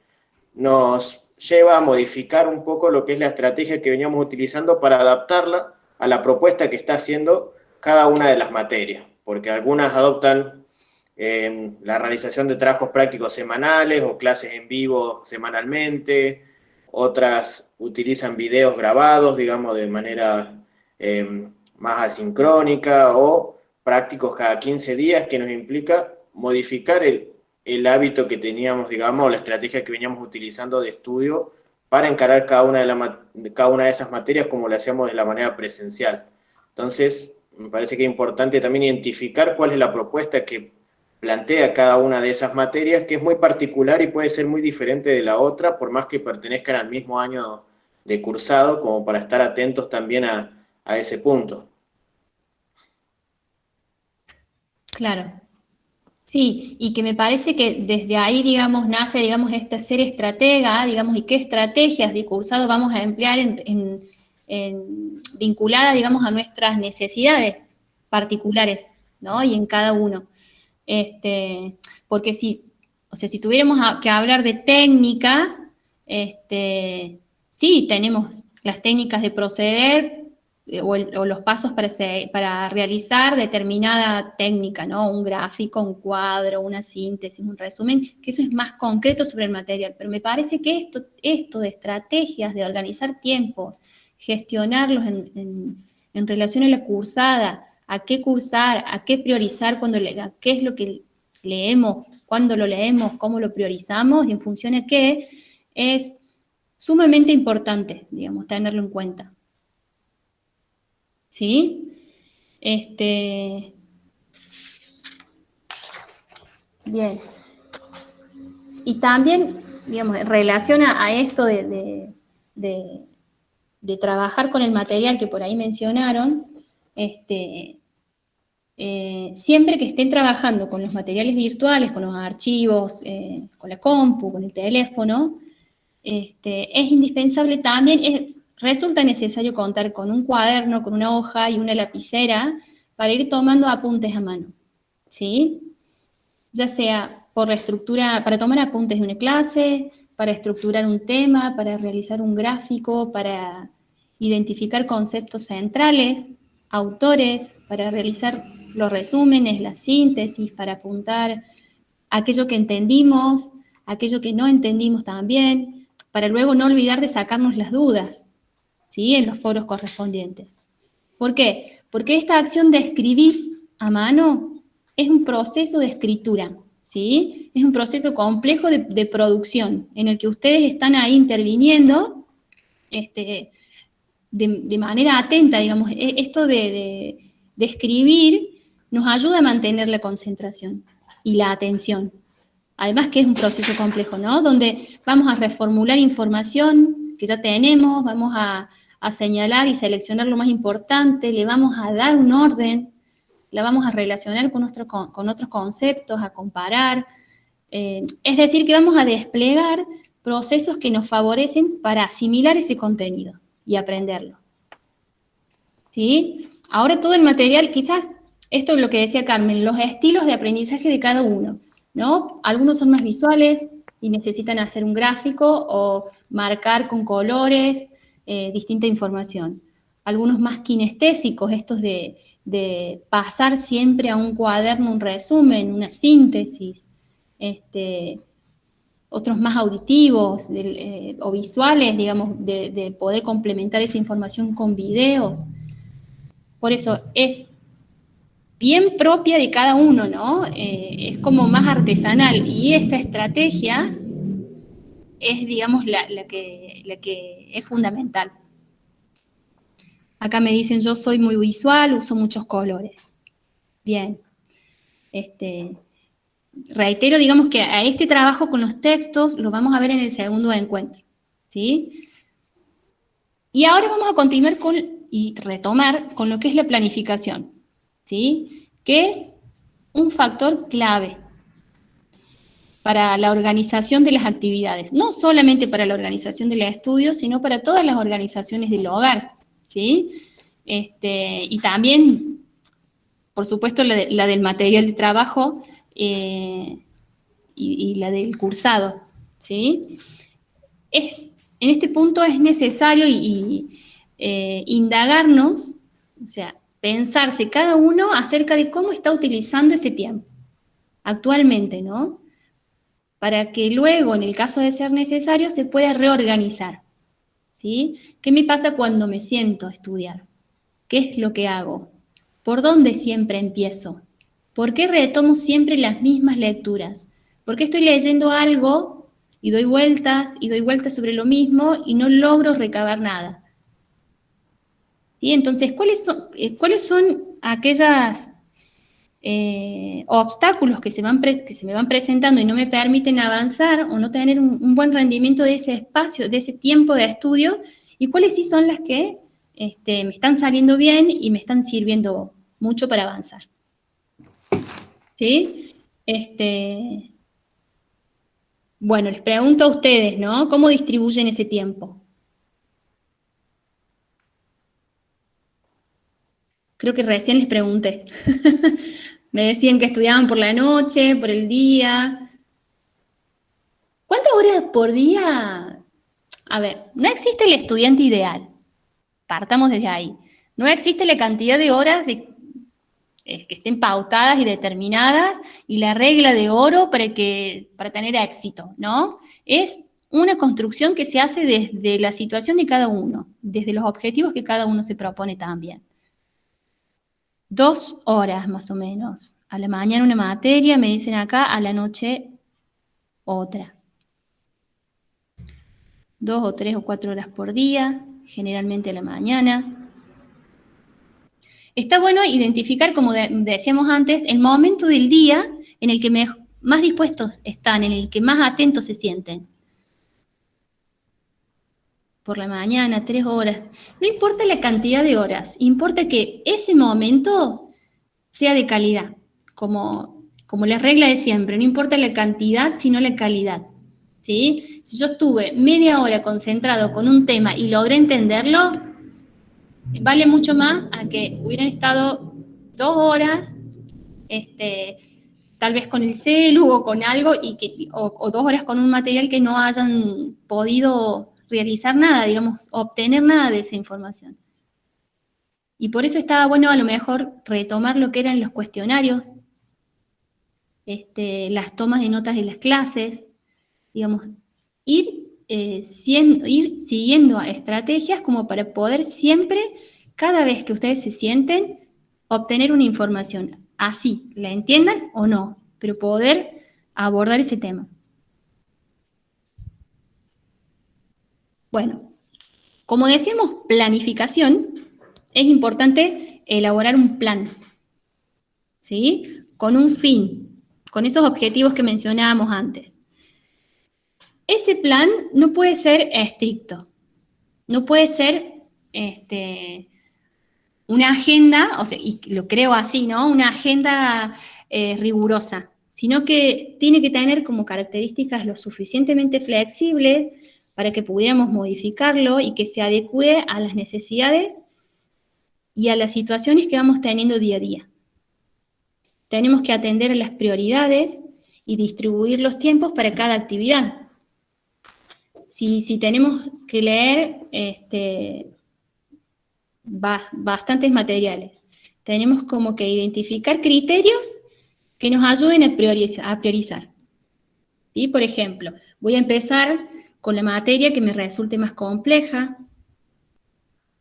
nos lleva a modificar un poco lo que es la estrategia que veníamos utilizando para adaptarla a la propuesta que está haciendo cada una de las materias, porque algunas adoptan la realización de trabajos prácticos semanales o clases en vivo semanalmente, otras utilizan videos grabados, digamos, de manera más asincrónica, o prácticos cada 15 días, que nos implica modificar el hábito que teníamos, digamos, la estrategia que veníamos utilizando de estudio para encarar cada una de esas materias como lo hacíamos de la manera presencial. Entonces, me parece que es importante también identificar cuál es la propuesta que plantea cada una de esas materias, que es muy particular y puede ser muy diferente de la otra, por más que pertenezcan al mismo año de cursado, como para estar atentos también a ese punto. Claro. Sí, y que me parece que desde ahí, digamos, nace, digamos, este ser estratega, digamos, y qué estrategias de cursado vamos a emplear vinculada, digamos, a nuestras necesidades particulares, ¿no? Y en cada uno. Porque si tuviéramos que hablar de técnicas, sí, tenemos las técnicas de proceder o los pasos para realizar determinada técnica, ¿no? Un gráfico, un cuadro, una síntesis, un resumen, que eso es más concreto sobre el material. Pero me parece que esto de estrategias, de organizar tiempos, gestionarlos en relación a la cursada, a qué cursar, a qué priorizar, qué es lo que leemos, cuándo lo leemos, cómo lo priorizamos y en función a qué, es sumamente importante, digamos, tenerlo en cuenta. ¿Sí? Bien. Y también, digamos, en relación a esto de trabajar con el material que por ahí mencionaron, siempre que estén trabajando con los materiales virtuales, con los archivos, con la compu, con el teléfono, es indispensable también, resulta necesario contar con un cuaderno, con una hoja y una lapicera para ir tomando apuntes a mano, ¿sí? Ya sea por la estructura, para tomar apuntes de una clase, para estructurar un tema, para realizar un gráfico, para identificar conceptos centrales, autores, para realizar los resúmenes, la síntesis, para apuntar aquello que entendimos, aquello que no entendimos también, para luego no olvidar de sacarnos las dudas, ¿sí? En los foros correspondientes. ¿Por qué? Porque esta acción de escribir a mano es un proceso de escritura, ¿sí? Es un proceso complejo de producción, en el que ustedes están ahí interviniendo de manera atenta, digamos. Esto de escribir nos ayuda a mantener la concentración y la atención. Además que es un proceso complejo, ¿no? Donde vamos a reformular información que ya tenemos, vamos a señalar y seleccionar lo más importante, le vamos a dar un orden, la vamos a relacionar con otros conceptos, a comparar. Es decir, que vamos a desplegar procesos que nos favorecen para asimilar ese contenido y aprenderlo. ¿Sí? Ahora todo el material, quizás, esto es lo que decía Carmen, los estilos de aprendizaje de cada uno, ¿no? Algunos son más visuales y necesitan hacer un gráfico o marcar con colores distinta información. Algunos más kinestésicos, estos de pasar siempre a un cuaderno un resumen, una síntesis. Otros más auditivos o visuales, digamos, de poder complementar esa información con videos. Por eso es bien propia de cada uno, ¿no? Es como más artesanal, y esa estrategia es, digamos, la que es fundamental. Acá me dicen, yo soy muy visual, uso muchos colores. Bien. Reitero, digamos, que a este trabajo con los textos lo vamos a ver en el segundo encuentro, ¿sí? Y ahora vamos a continuar y retomar con lo que es la planificación, ¿sí? Que es un factor clave para la organización de las actividades, no solamente para la organización del estudio, sino para todas las organizaciones del hogar, ¿sí? Y también, por supuesto, la del material de trabajo y la del cursado, ¿sí? En este punto es necesario indagarnos, o sea, pensarse cada uno acerca de cómo está utilizando ese tiempo actualmente, ¿no? Para que luego, en el caso de ser necesario, se pueda reorganizar, ¿sí? ¿Qué me pasa cuando me siento a estudiar? ¿Qué es lo que hago? ¿Por dónde siempre empiezo? ¿Por qué retomo siempre las mismas lecturas? ¿Por qué estoy leyendo algo y doy vueltas sobre lo mismo y no logro recabar nada? ¿Sí? Entonces, ¿cuáles son aquellos obstáculos que se me van presentando y no me permiten avanzar o no tener un buen rendimiento de ese espacio, de ese tiempo de estudio? ¿Y cuáles sí son las que me están saliendo bien y me están sirviendo mucho para avanzar? ¿Sí? Bueno, les pregunto a ustedes, ¿no? ¿Cómo distribuyen ese tiempo? Creo que recién les pregunté. Me decían que estudiaban por la noche, por el día. ¿Cuántas horas por día? A ver, no existe el estudiante ideal. Partamos desde ahí. No existe la cantidad de horas que estén pautadas y determinadas y la regla de oro para tener éxito, ¿no? Es una construcción que se hace desde la situación de cada uno, desde los objetivos que cada uno se propone también. 2 horas más o menos. A la mañana una materia, me dicen acá, a la noche otra. 2 o 3 o 4 horas por día, generalmente a la mañana. Está bueno identificar, como decíamos antes, el momento del día en el que más dispuestos están, en el que más atentos se sienten. Por la mañana, 3 horas. No importa la cantidad de horas, importa que ese momento sea de calidad, como la regla de siempre, no importa la cantidad, sino la calidad, ¿sí? Si yo estuve media hora concentrado con un tema y logré entenderlo, vale mucho más a que hubieran estado 2 horas, tal vez con el celu o con algo, o 2 horas con un material que no hayan podido realizar nada, digamos, obtener nada de esa información. Y por eso estaba bueno a lo mejor retomar lo que eran los cuestionarios, las tomas de notas de las clases, digamos, ir siguiendo estrategias como para poder siempre, cada vez que ustedes se sienten, obtener una información, así, la entiendan o no, pero poder abordar ese tema. Bueno, como decíamos, planificación, es importante elaborar un plan, ¿sí? Con un fin, con esos objetivos que mencionábamos antes. Ese plan no puede ser estricto, no puede ser una agenda, o sea, y lo creo así, ¿no? Una agenda rigurosa, sino que tiene que tener como características lo suficientemente flexibles para que pudiéramos modificarlo y que se adecue a las necesidades y a las situaciones que vamos teniendo día a día. Tenemos que atender a las prioridades y distribuir los tiempos para cada actividad. Si tenemos que leer bastantes materiales, tenemos como que identificar criterios que nos ayuden a priorizar. ¿Sí? Por ejemplo, voy a empezar con la materia que me resulte más compleja,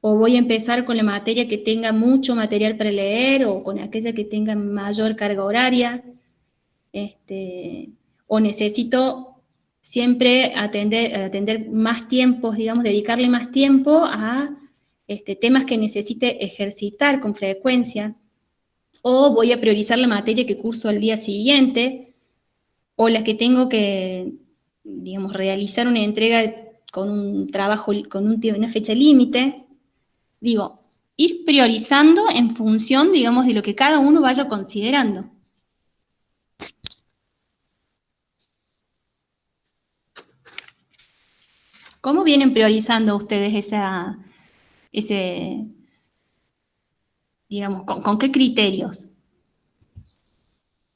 o voy a empezar con la materia que tenga mucho material para leer, o con aquella que tenga mayor carga horaria, o necesito siempre atender más tiempos, digamos, dedicarle más tiempo a temas que necesite ejercitar con frecuencia, o voy a priorizar la materia que curso al día siguiente, o la que tengo que, digamos, realizar una entrega con un trabajo, con una fecha límite. Digo, ir priorizando en función, digamos, de lo que cada uno vaya considerando. ¿Cómo vienen priorizando ustedes digamos, con qué criterios?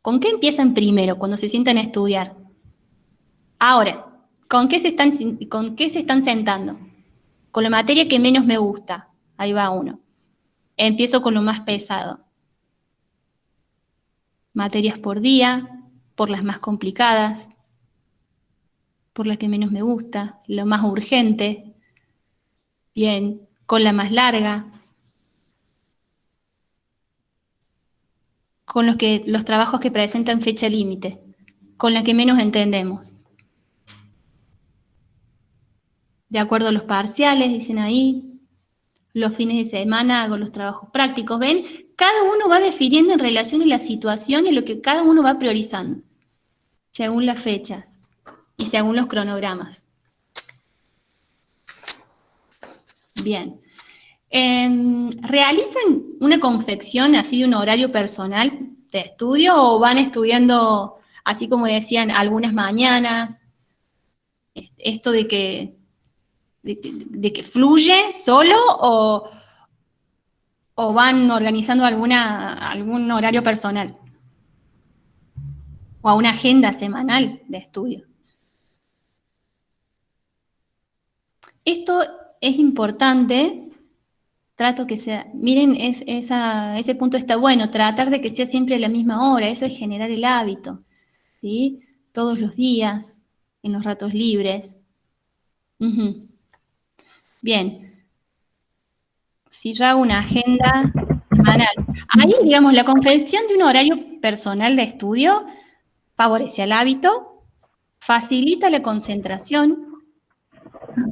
¿Con qué empiezan primero cuando se sientan a estudiar? Ahora, ¿con qué se están sentando? Con la materia que menos me gusta. Ahí va uno. Empiezo con lo más pesado. Materias por día, por las más complicadas, por la que menos me gusta, lo más urgente. Bien, con la más larga. Con los trabajos que presentan fecha límite, con la que menos entendemos. De acuerdo a los parciales, dicen ahí, los fines de semana hago los trabajos prácticos, ¿ven? Cada uno va definiendo en relación a la situación y lo que cada uno va priorizando, según las fechas y según los cronogramas. Bien. ¿Realizan una confección así de un horario personal de estudio o van estudiando, así como decían, algunas mañanas? Esto de que fluye solo o van organizando algún horario personal o a una agenda semanal de estudio. Esto es importante, trato que sea, miren, ese punto está bueno, tratar de que sea siempre a la misma hora, eso es generar el hábito, ¿sí? Todos los días, en los ratos libres. Bien. Si yo hago una agenda semanal, ahí, digamos, la confección de un horario personal de estudio favorece al hábito, facilita la concentración,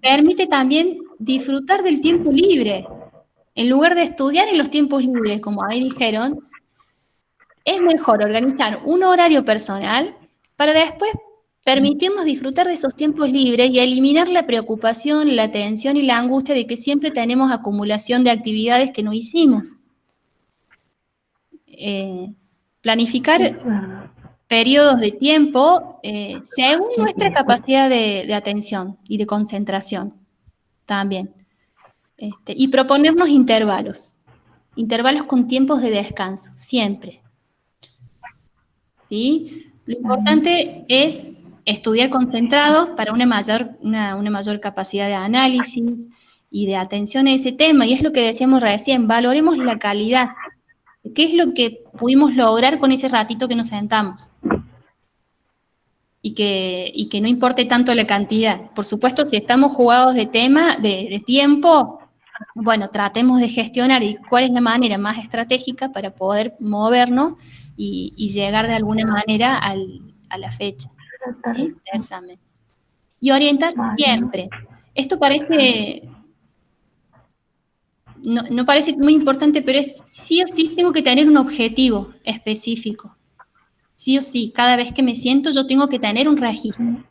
permite también disfrutar del tiempo libre. En lugar de estudiar en los tiempos libres, como ahí dijeron, es mejor organizar un horario personal para después permitirnos disfrutar de esos tiempos libres y eliminar la preocupación, la tensión y la angustia de que siempre tenemos acumulación de actividades que no hicimos. Planificar periodos de tiempo según nuestra capacidad de atención y de concentración también. Y proponernos intervalos con tiempos de descanso, siempre. ¿Sí? Lo importante es estudiar concentrados para una mayor capacidad de análisis, y de atención a ese tema, y es lo que decíamos recién, valoremos la calidad. ¿Qué es lo que pudimos lograr con ese ratito que nos sentamos? Y que no importe tanto la cantidad. Por supuesto, si estamos jugados de tema, de tiempo, bueno, tratemos de gestionar y cuál es la manera más estratégica para poder movernos y llegar de alguna manera a la fecha, ¿sí? del examen. Y orientar siempre. Esto parece, no parece muy importante, pero es sí o sí tengo que tener un objetivo específico. Sí o sí, cada vez que me siento yo tengo que tener un registro.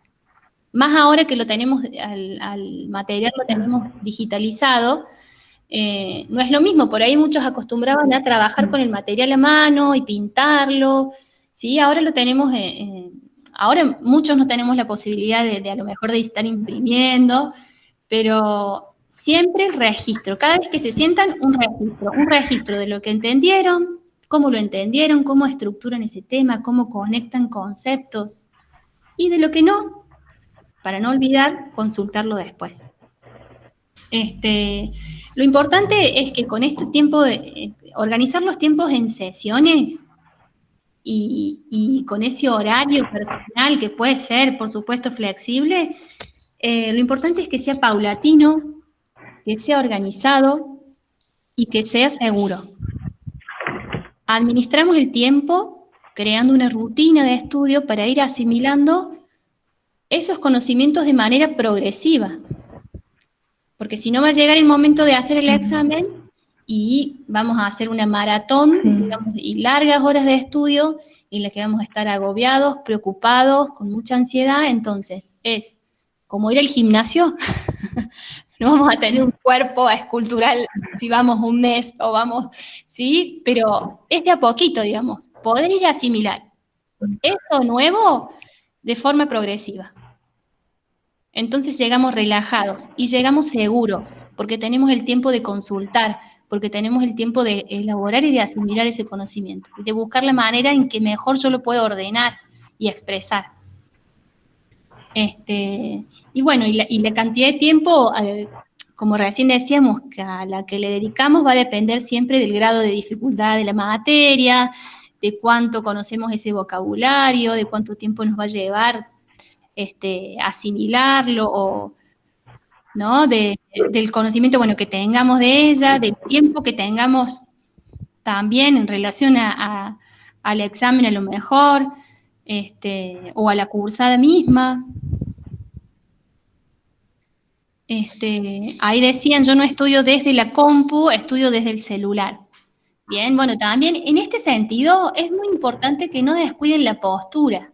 Más ahora que lo tenemos, al material lo tenemos digitalizado, no es lo mismo, por ahí muchos acostumbraban a trabajar con el material a mano y pintarlo, ¿sí? Ahora lo tenemos, ahora muchos no tenemos la posibilidad de a lo mejor de estar imprimiendo, pero siempre el registro, cada vez que se sientan, un registro de lo que entendieron, cómo lo entendieron, cómo estructuran ese tema, cómo conectan conceptos, y de lo que no, para no olvidar, consultarlo después. Lo importante es que con este tiempo, organizar los tiempos en sesiones y con ese horario personal que puede ser, por supuesto, flexible, lo importante es que sea paulatino, que sea organizado y que sea seguro. Administramos el tiempo creando una rutina de estudio para ir asimilando esos conocimientos de manera progresiva. Porque si no va a llegar el momento de hacer el examen y vamos a hacer una maratón, digamos, y largas horas de estudio en las que vamos a estar agobiados, preocupados, con mucha ansiedad. Entonces, es como ir al gimnasio. No vamos a tener un cuerpo escultural si vamos un mes o vamos, ¿sí? Pero es de a poquito, digamos, poder ir a asimilar eso nuevo de forma progresiva. Entonces llegamos relajados y llegamos seguros, porque tenemos el tiempo de consultar, porque tenemos el tiempo de elaborar y de asimilar ese conocimiento, de buscar la manera en que mejor yo lo puedo ordenar y expresar. Y bueno, y la cantidad de tiempo, como recién decíamos, que a la que le dedicamos va a depender siempre del grado de dificultad de la materia, de cuánto conocemos ese vocabulario, de cuánto tiempo nos va a llevar asimilarlo, o, ¿no? Del conocimiento, bueno, que tengamos de ella, del tiempo que tengamos también en relación al examen a lo mejor, o a la cursada misma. Ahí decían, yo no estudio desde la compu, estudio desde el celular. Bien, bueno, también en este sentido es muy importante que no descuiden la postura,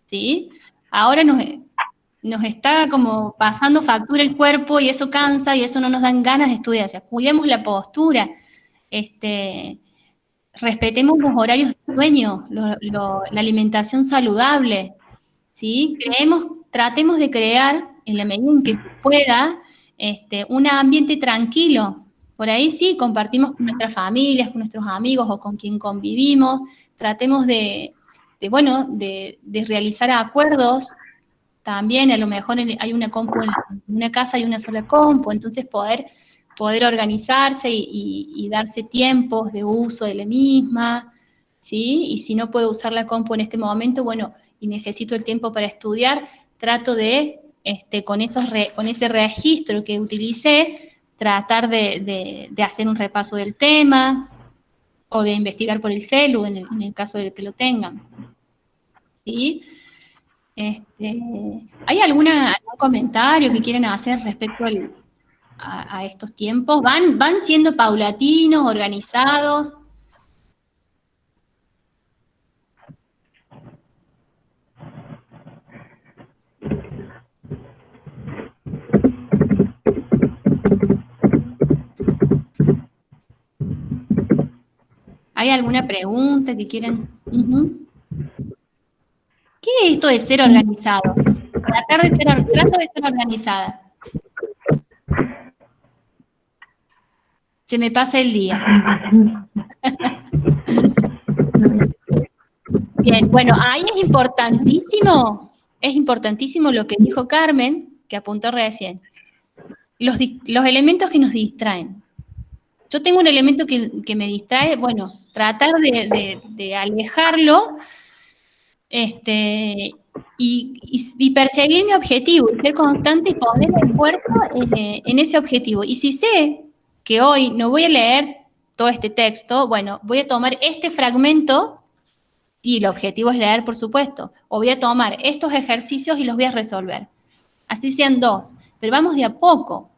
¿sí? Ahora nos está como pasando factura el cuerpo y eso cansa y eso no nos dan ganas de estudiar. O sea, cuidemos la postura, respetemos los horarios de sueño, la alimentación saludable, ¿sí? Tratemos de crear, en la medida en que se pueda, un ambiente tranquilo. Por ahí sí, compartimos con nuestras familias, con nuestros amigos o con quien convivimos, tratemos de realizar acuerdos. También a lo mejor hay una compu en una casa, hay una sola compu, entonces poder organizarse y darse tiempos de uso de la misma, ¿sí? Y si no puedo usar la compu en este momento, bueno, y necesito el tiempo para estudiar, trato de, con ese registro que utilicé, tratar de hacer un repaso del tema, o de investigar por el celu, en el caso de que lo tengan, ¿sí? ¿Hay algún comentario que quieran hacer respecto a estos tiempos? ¿Van siendo paulatinos, organizados? ¿Hay alguna pregunta que quieran? ¿Qué es esto de ser organizados? Trato de ser organizada. Se me pasa el día. Bien, bueno, ahí es importantísimo lo que dijo Carmen, que apuntó recién. los elementos que nos distraen. Yo tengo un elemento que me distrae, bueno, tratar de alejarlo, y perseguir mi objetivo, y ser constante y poner el esfuerzo en ese objetivo. Y si sé que hoy no voy a leer todo este texto, bueno, voy a tomar este fragmento, si el objetivo es leer, por supuesto, o voy a tomar estos ejercicios y los voy a resolver. Así sean 2, pero vamos de a poco.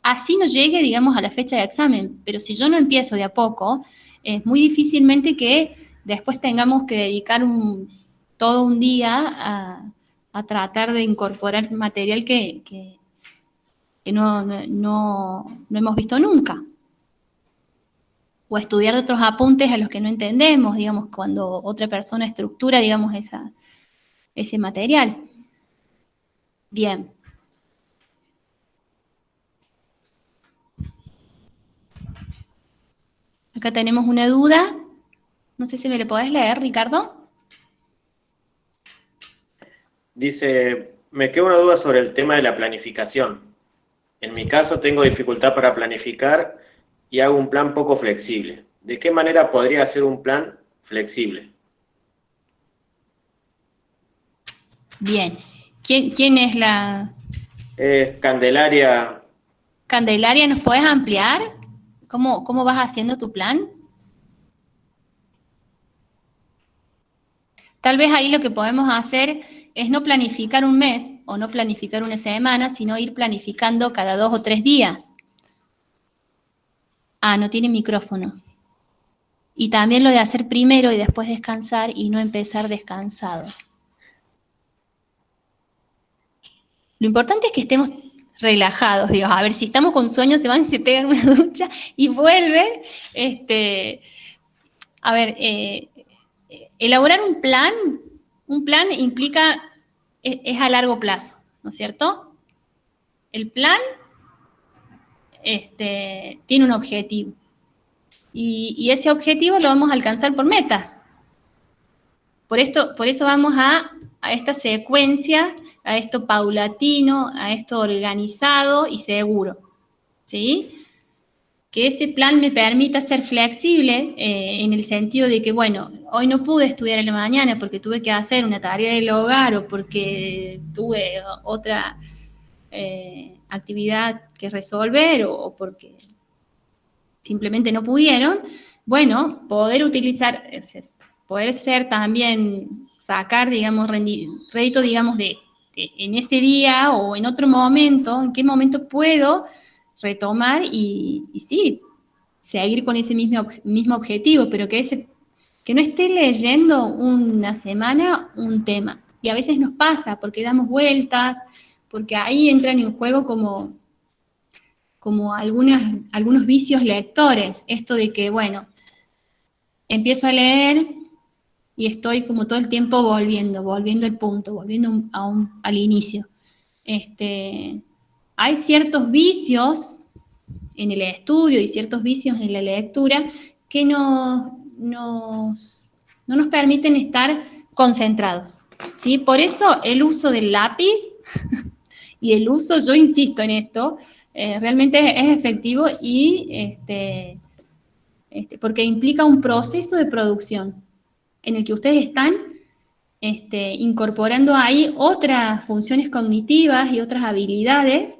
Así no llegue, digamos, a la fecha de examen, pero si yo no empiezo de a poco, es muy difícilmente que después tengamos que dedicar todo un día a tratar de incorporar material que no hemos visto nunca. O estudiar otros apuntes a los que no entendemos, digamos, cuando otra persona estructura, digamos, ese material. Bien. Acá tenemos una duda. No sé si me la podés leer, Ricardo. Dice, me queda una duda sobre el tema de la planificación. En mi caso tengo dificultad para planificar y hago un plan poco flexible. ¿De qué manera podría hacer un plan flexible? Bien. ¿Quién es la...? Candelaria. Candelaria, ¿nos podés ampliar? ¿Cómo vas haciendo tu plan? Tal vez ahí lo que podemos hacer es no planificar un mes o no planificar una semana, sino ir planificando cada 2 o 3 días. Ah, no tiene micrófono. Y también lo de hacer primero y después descansar y no empezar descansado. Lo importante es que estemos relajados, digo, a ver, si estamos con sueño, se van y se pegan una ducha y vuelven. A ver, elaborar un plan implica, es a largo plazo, ¿no es cierto? El plan tiene un objetivo. Y ese objetivo lo vamos a alcanzar por metas. Por eso vamos a esta secuencia, a esto paulatino, a esto organizado y seguro, ¿sí? Que ese plan me permita ser flexible en el sentido de que, bueno, hoy no pude estudiar en la mañana porque tuve que hacer una tarea del hogar o porque tuve otra actividad que resolver o porque simplemente no pudieron. Bueno, poder utilizar, poder ser también, sacar, digamos, rédito, digamos, en ese día o en otro momento, en qué momento puedo retomar y sí, seguir con ese mismo objetivo, pero que no esté leyendo una semana un tema. Y a veces nos pasa porque damos vueltas, porque ahí entran en juego como algunos vicios lectores. Esto de que, bueno, empiezo a leer y estoy como todo el tiempo volviendo al punto, volviendo al inicio. Hay ciertos vicios en el estudio y ciertos vicios en la lectura que no nos permiten estar concentrados, ¿sí? Por eso el uso del lápiz y el uso, yo insisto en esto, realmente es efectivo y porque implica un proceso de producción en el que ustedes están incorporando ahí otras funciones cognitivas y otras habilidades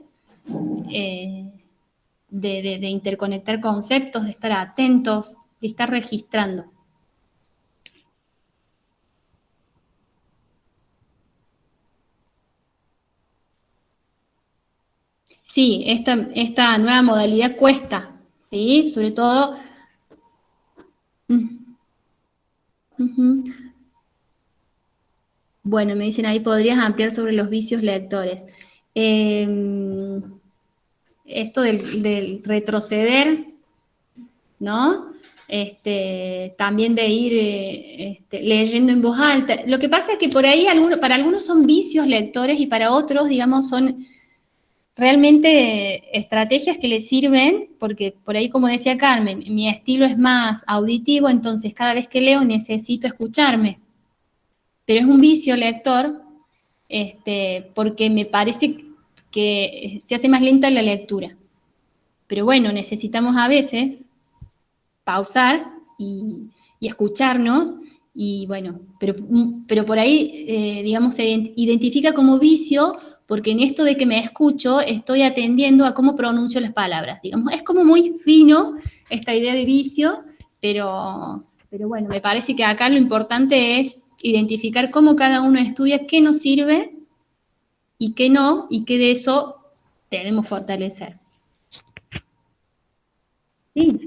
de interconectar conceptos, de estar atentos, de estar registrando. Sí, esta nueva modalidad cuesta, ¿sí? Sobre todo... Bueno, me dicen ahí, ¿podrías ampliar sobre los vicios lectores? Esto del retroceder, ¿no? También de ir leyendo en voz alta. Lo que pasa es que por ahí para algunos son vicios lectores y para otros, digamos, son realmente estrategias que les sirven, porque por ahí, como decía Carmen, mi estilo es más auditivo, entonces cada vez que leo necesito escucharme. Pero es un vicio lector, porque me parece que se hace más lenta la lectura. Pero bueno, necesitamos a veces pausar y escucharnos, y bueno, pero por ahí, digamos, se identifica como vicio, porque en esto de que me escucho, estoy atendiendo a cómo pronuncio las palabras, digamos, es como muy fino esta idea de vicio, pero bueno, me parece que acá lo importante es identificar cómo cada uno estudia, qué nos sirve y qué no, y qué de eso debemos fortalecer. Sí.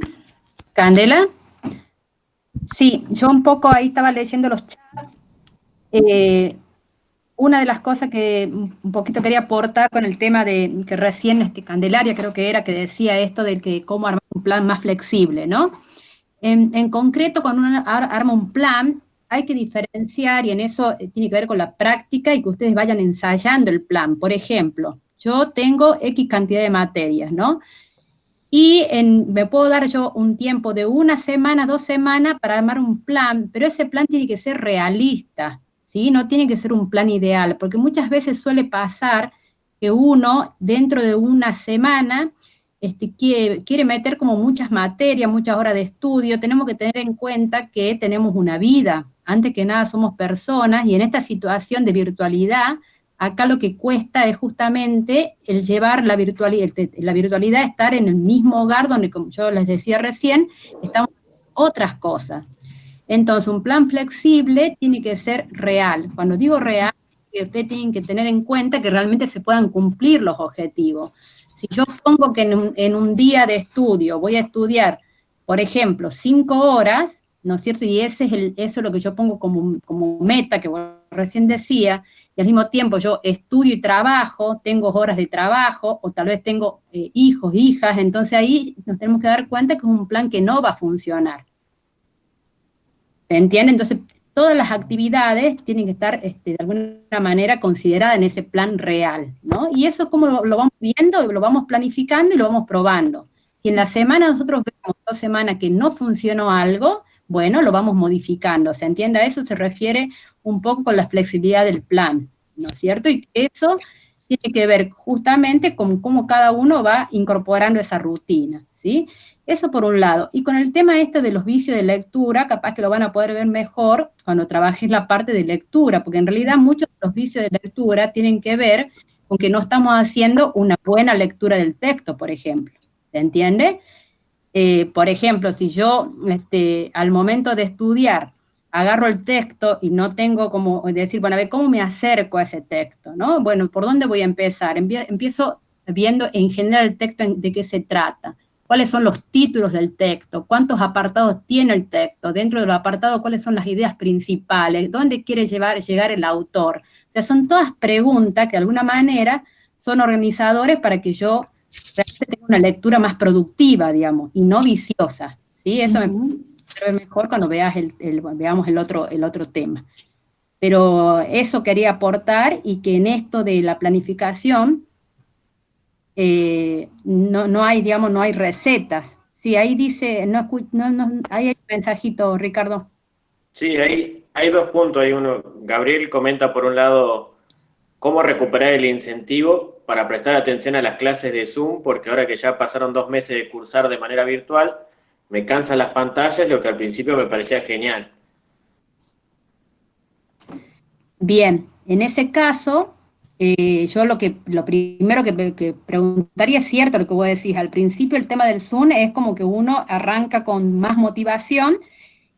¿Candela? Sí, yo un poco ahí estaba leyendo los chats. Una de las cosas que un poquito quería aportar con el tema de que recién Candelaria creo que era, que decía esto de que cómo armar un plan más flexible, ¿no? En concreto, cuando uno arma un plan, hay que diferenciar, y en eso tiene que ver con la práctica y que ustedes vayan ensayando el plan. Por ejemplo, yo tengo X cantidad de materias, ¿no? Y me puedo dar yo un tiempo de 1 semana, 2 semanas para armar un plan, pero ese plan tiene que ser realista, ¿sí? No tiene que ser un plan ideal, porque muchas veces suele pasar que uno, dentro de 1 semana, quiere meter como muchas materias, muchas horas de estudio. Tenemos que tener en cuenta que tenemos una vida. Antes que nada somos personas, y en esta situación de virtualidad, acá lo que cuesta es justamente el llevar la virtualidad, estar en el mismo hogar donde, como yo les decía recién, estamos haciendo otras cosas. Entonces, un plan flexible tiene que ser real. Cuando digo real, ustedes tienen que tener en cuenta que realmente se puedan cumplir los objetivos. Si yo pongo que en un día de estudio voy a estudiar, por ejemplo, 5 horas, ¿no es cierto? Y eso es lo que yo pongo como meta, que recién decía, y al mismo tiempo yo estudio y trabajo, tengo horas de trabajo, o tal vez tengo hijos, hijas, entonces ahí nos tenemos que dar cuenta que es un plan que no va a funcionar. ¿Se entiende? Entonces, todas las actividades tienen que estar de alguna manera consideradas en ese plan real, ¿no? Y eso es como lo vamos viendo, lo vamos planificando y lo vamos probando. Si en la semana nosotros vemos 2 semanas que no funcionó algo, bueno, lo vamos modificando. ¿Se entiende? A eso se refiere un poco con la flexibilidad del plan, ¿no es cierto? Y eso tiene que ver justamente con cómo cada uno va incorporando esa rutina, ¿sí? Eso por un lado. Y con el tema de los vicios de lectura, capaz que lo van a poder ver mejor cuando trabajes la parte de lectura, porque en realidad muchos de los vicios de lectura tienen que ver con que no estamos haciendo una buena lectura del texto, por ejemplo. ¿Se entiende? Por ejemplo, si yo al momento de estudiar agarro el texto y no tengo como decir, bueno, a ver, ¿cómo me acerco a ese texto? ¿No? Bueno, ¿por dónde voy a empezar? Empiezo viendo en general el texto de qué se trata. ¿Cuáles son los títulos del texto? ¿Cuántos apartados tiene el texto? Dentro de los apartados, ¿cuáles son las ideas principales? ¿Dónde quiere llegar el autor? O sea, son todas preguntas que de alguna manera son organizadores para que yo realmente tenga una lectura más productiva, digamos, y no viciosa, ¿sí? Eso me puede ver mejor cuando veamos el otro tema. Pero eso quería aportar, y que en esto de la planificación no hay recetas. Sí, ahí dice, ahí hay un mensajito, Ricardo. Sí, hay 2 puntos. Hay uno, Gabriel comenta por un lado cómo recuperar el incentivo para prestar atención a las clases de Zoom, porque ahora que ya pasaron 2 meses de cursar de manera virtual, me cansan las pantallas, lo que al principio me parecía genial. Bien, en ese caso, yo lo primero que preguntaría, es cierto lo que vos decís, al principio el tema del Zoom es como que uno arranca con más motivación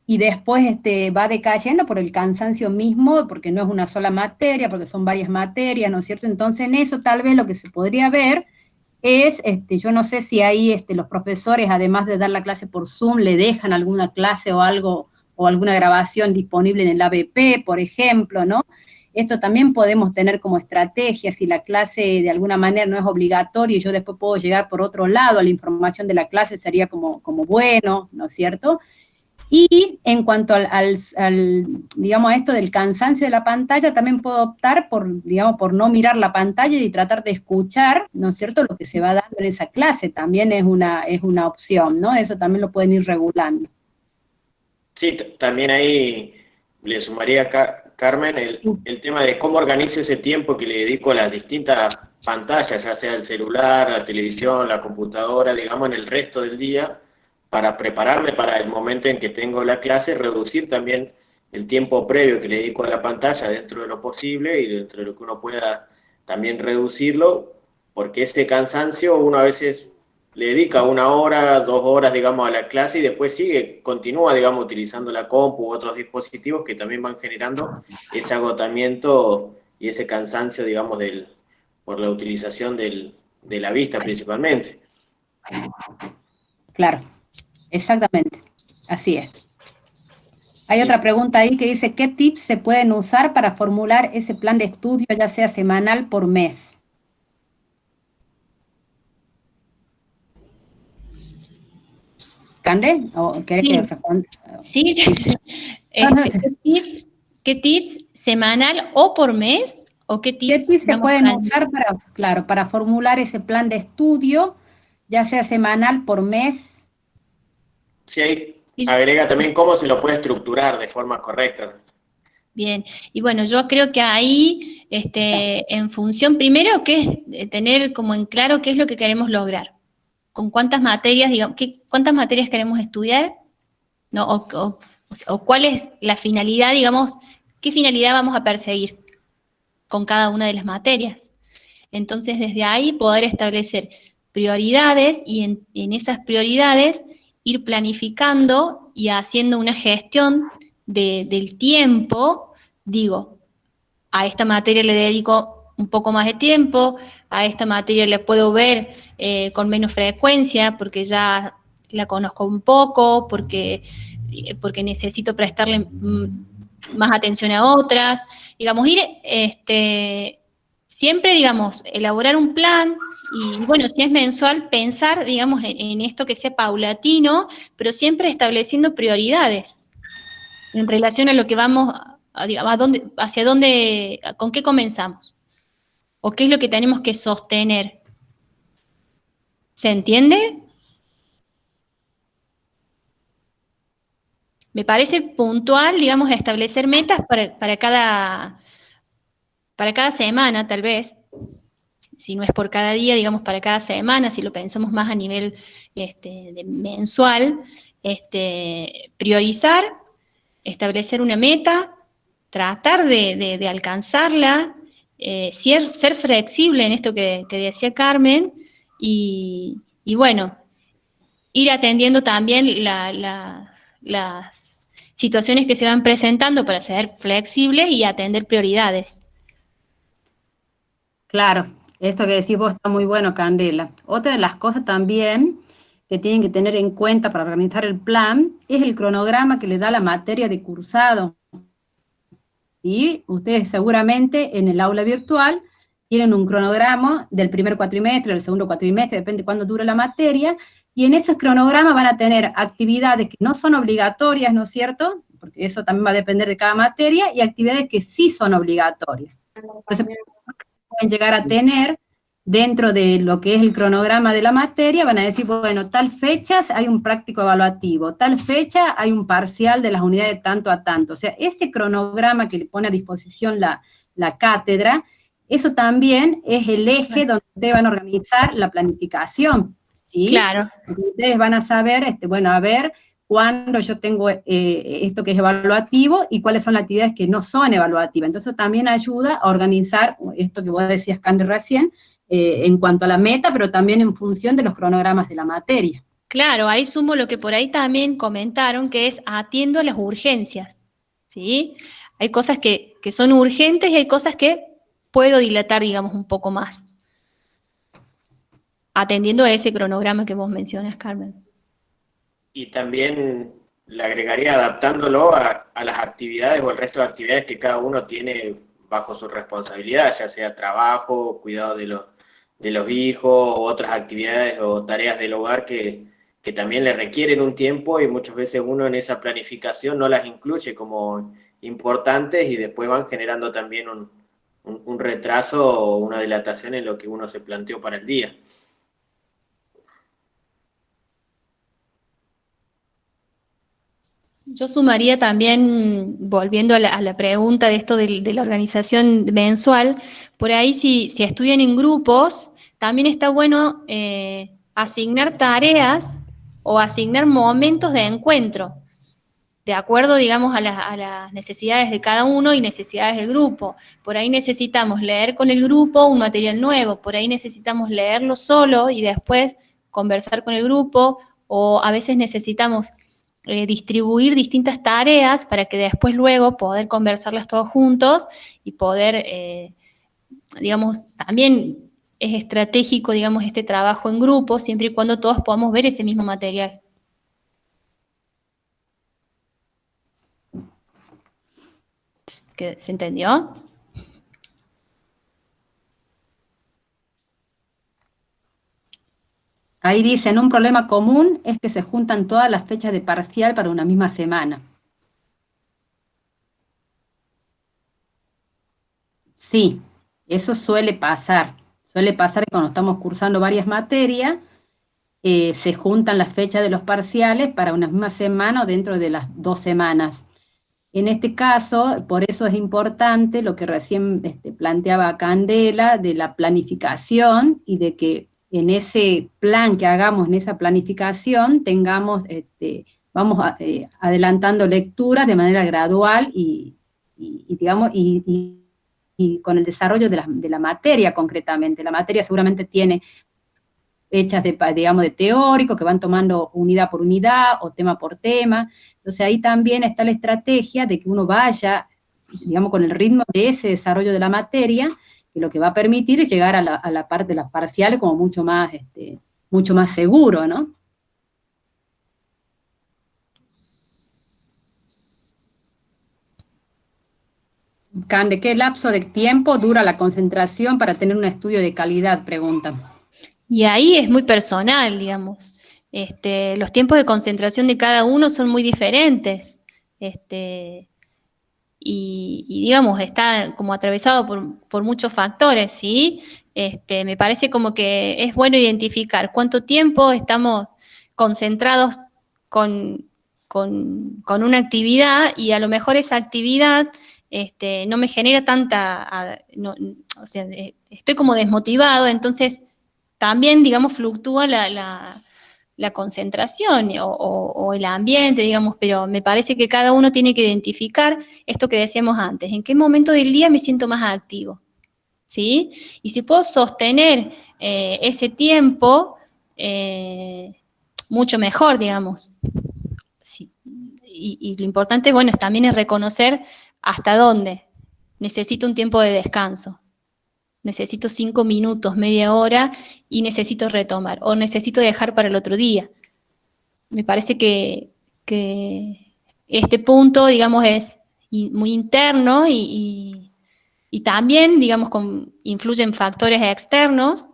y después va decayendo por el cansancio mismo, porque no es una sola materia, porque son varias materias, ¿no es cierto? Entonces en eso tal vez lo que se podría ver es, yo no sé si ahí los profesores, además de dar la clase por Zoom, le dejan alguna clase o algo, o alguna grabación disponible en el ABP, por ejemplo, ¿no? Esto también podemos tener como estrategia, si la clase de alguna manera no es obligatoria y yo después puedo llegar por otro lado a la información de la clase, sería como bueno, ¿no es cierto? Y en cuanto digamos, a esto del cansancio de la pantalla, también puedo optar por no mirar la pantalla y tratar de escuchar, ¿no es cierto?, lo que se va dando en esa clase. También es una opción, ¿no? Eso también lo pueden ir regulando. Sí, también ahí le sumaría, Carmen, el tema de cómo organizo ese tiempo que le dedico a las distintas pantalla, ya sea el celular, la televisión, la computadora, digamos, en el resto del día, para prepararme para el momento en que tengo la clase, reducir también el tiempo previo que le dedico a la pantalla dentro de lo posible y dentro de lo que uno pueda también reducirlo, porque ese cansancio uno a veces le dedica 1 hora, 2 horas, digamos, a la clase y después continúa, digamos, utilizando la compu u otros dispositivos que también van generando ese agotamiento y ese cansancio, digamos, por la utilización de la vista principalmente. Claro, exactamente, así es. Hay otra pregunta ahí que dice, ¿qué tips se pueden usar para formular ese plan de estudio, ya sea semanal por mes? ¿Cande? ¿O querés que Sí, responda? sí. No, no, ¿Qué tips semanal o por mes? ¿O qué ¿qué tips, tips se digamos, pueden usar para, claro, para formular ese plan de estudio, ya sea semanal por mes? Sí, ahí y- agrega también cómo se lo puede estructurar de forma correcta. Bien, y bueno, yo creo que ahí, en función, primero, que es tener como en claro qué es lo que queremos lograr, con cuántas materias, digamos, cuántas materias queremos estudiar, ¿no? O cuál es la finalidad, digamos, qué finalidad vamos a perseguir con cada una de las materias. Entonces, desde ahí poder establecer prioridades y en esas prioridades ir planificando y haciendo una gestión del tiempo, digo, a esta materia le dedico un poco más de tiempo, a esta materia la puedo ver con menos frecuencia porque ya la conozco un poco, porque necesito prestarle más atención a otras, digamos, ir siempre, digamos, elaborar un plan y, bueno, si es mensual, pensar, digamos, en esto que sea paulatino, pero siempre estableciendo prioridades en relación a lo que vamos, digamos, hacia dónde, con qué comenzamos, o qué es lo que tenemos que sostener. ¿Se entiende? Me parece puntual, digamos, establecer metas para cada semana, tal vez, si no es por cada día, digamos, para cada semana, si lo pensamos más a nivel de mensual, priorizar, establecer una meta, tratar de alcanzarla, ser flexible en esto que decía Carmen, y bueno, ir atendiendo también las situaciones que se van presentando para ser flexibles y atender prioridades. Claro, esto que decís vos está muy bueno, Candela. Otra de las cosas también que tienen que tener en cuenta para organizar el plan es el cronograma que le da la materia de cursado. Y ustedes seguramente en el aula virtual tienen un cronograma del primer cuatrimestre, del segundo cuatrimestre, depende de cuándo dura la materia, y en esos cronogramas van a tener actividades que no son obligatorias, ¿no es cierto? Porque eso también va a depender de cada materia, y actividades que sí son obligatorias. Entonces, pueden llegar a tener dentro de lo que es el cronograma de la materia, van a decir, bueno, tal fecha hay un práctico evaluativo, tal fecha hay un parcial de las unidades de tanto a tanto. O sea, ese cronograma que le pone a disposición la cátedra, eso también es el eje donde ustedes van a organizar la planificación, ¿sí? Claro. Ustedes van a saber, bueno, a ver cuándo yo tengo esto que es evaluativo y cuáles son las actividades que no son evaluativas. Entonces también ayuda a organizar esto que vos decías, Candy, recién, en cuanto a la meta, pero también en función de los cronogramas de la materia. Claro, ahí sumo lo que por ahí también comentaron, que es atiendo a las urgencias, ¿sí? Hay cosas que son urgentes y hay cosas que puedo dilatar, digamos, un poco más, atendiendo a ese cronograma que vos mencionas, Carmen. Y también le agregaría adaptándolo a las actividades o el resto de actividades que cada uno tiene bajo su responsabilidad, ya sea trabajo, cuidado de los hijos, o otras actividades o tareas del hogar que también le requieren un tiempo y muchas veces uno en esa planificación no las incluye como importantes y después van generando también un retraso o una dilatación en lo que uno se planteó para el día. Yo sumaría también, volviendo a la pregunta de esto de la organización mensual, por ahí si estudian en grupos, también está bueno asignar tareas o asignar momentos de encuentro, de acuerdo, digamos, a las necesidades de cada uno y necesidades del grupo. Por ahí necesitamos leer con el grupo un material nuevo, por ahí necesitamos leerlo solo y después conversar con el grupo, o a veces necesitamos distribuir distintas tareas para que después luego poder conversarlas todos juntos y poder, digamos, también es estratégico, digamos, este trabajo en grupo, siempre y cuando todos podamos ver ese mismo material. ¿Se entendió? Ahí dicen, un problema común es que se juntan todas las fechas de parcial para una misma semana. Sí, eso suele pasar. Suele pasar que cuando estamos cursando varias materias, se juntan las fechas de los parciales para una misma semana o dentro de las 2 semanas. En este caso, por eso es importante lo que recién planteaba Candela, de la planificación y de que en ese plan que hagamos, en esa planificación, tengamos, vamos adelantando lecturas de manera gradual digamos, y con el desarrollo de la materia concretamente. La materia seguramente tiene hechas digamos, de teórico, que van tomando unidad por unidad o tema por tema. Entonces ahí también está la estrategia de que uno vaya, digamos, con el ritmo de ese desarrollo de la materia, que lo que va a permitir es llegar a la parte de las parciales como mucho más seguro, ¿no? ¿De qué lapso de tiempo dura la concentración para tener un estudio de calidad? Preguntan. Y ahí es muy personal, digamos. Los tiempos de concentración de cada uno son muy diferentes. Y digamos, está como atravesado por muchos factores, ¿sí? Me parece como que es bueno identificar cuánto tiempo estamos concentrados con una actividad, y a lo mejor esa actividad no me genera tanta, o sea, estoy como desmotivado, entonces también, digamos, fluctúa la concentración o el ambiente, digamos, pero me parece que cada uno tiene que identificar esto que decíamos antes, en qué momento del día me siento más activo, ¿sí? Y si puedo sostener ese tiempo, mucho mejor, digamos. Sí. Y lo importante, bueno, también es reconocer hasta dónde necesito un tiempo de descanso. Necesito 5 minutos, media hora, y necesito retomar, o necesito dejar para el otro día. Me parece que este punto, digamos, es muy interno y también, digamos, influyen factores externos,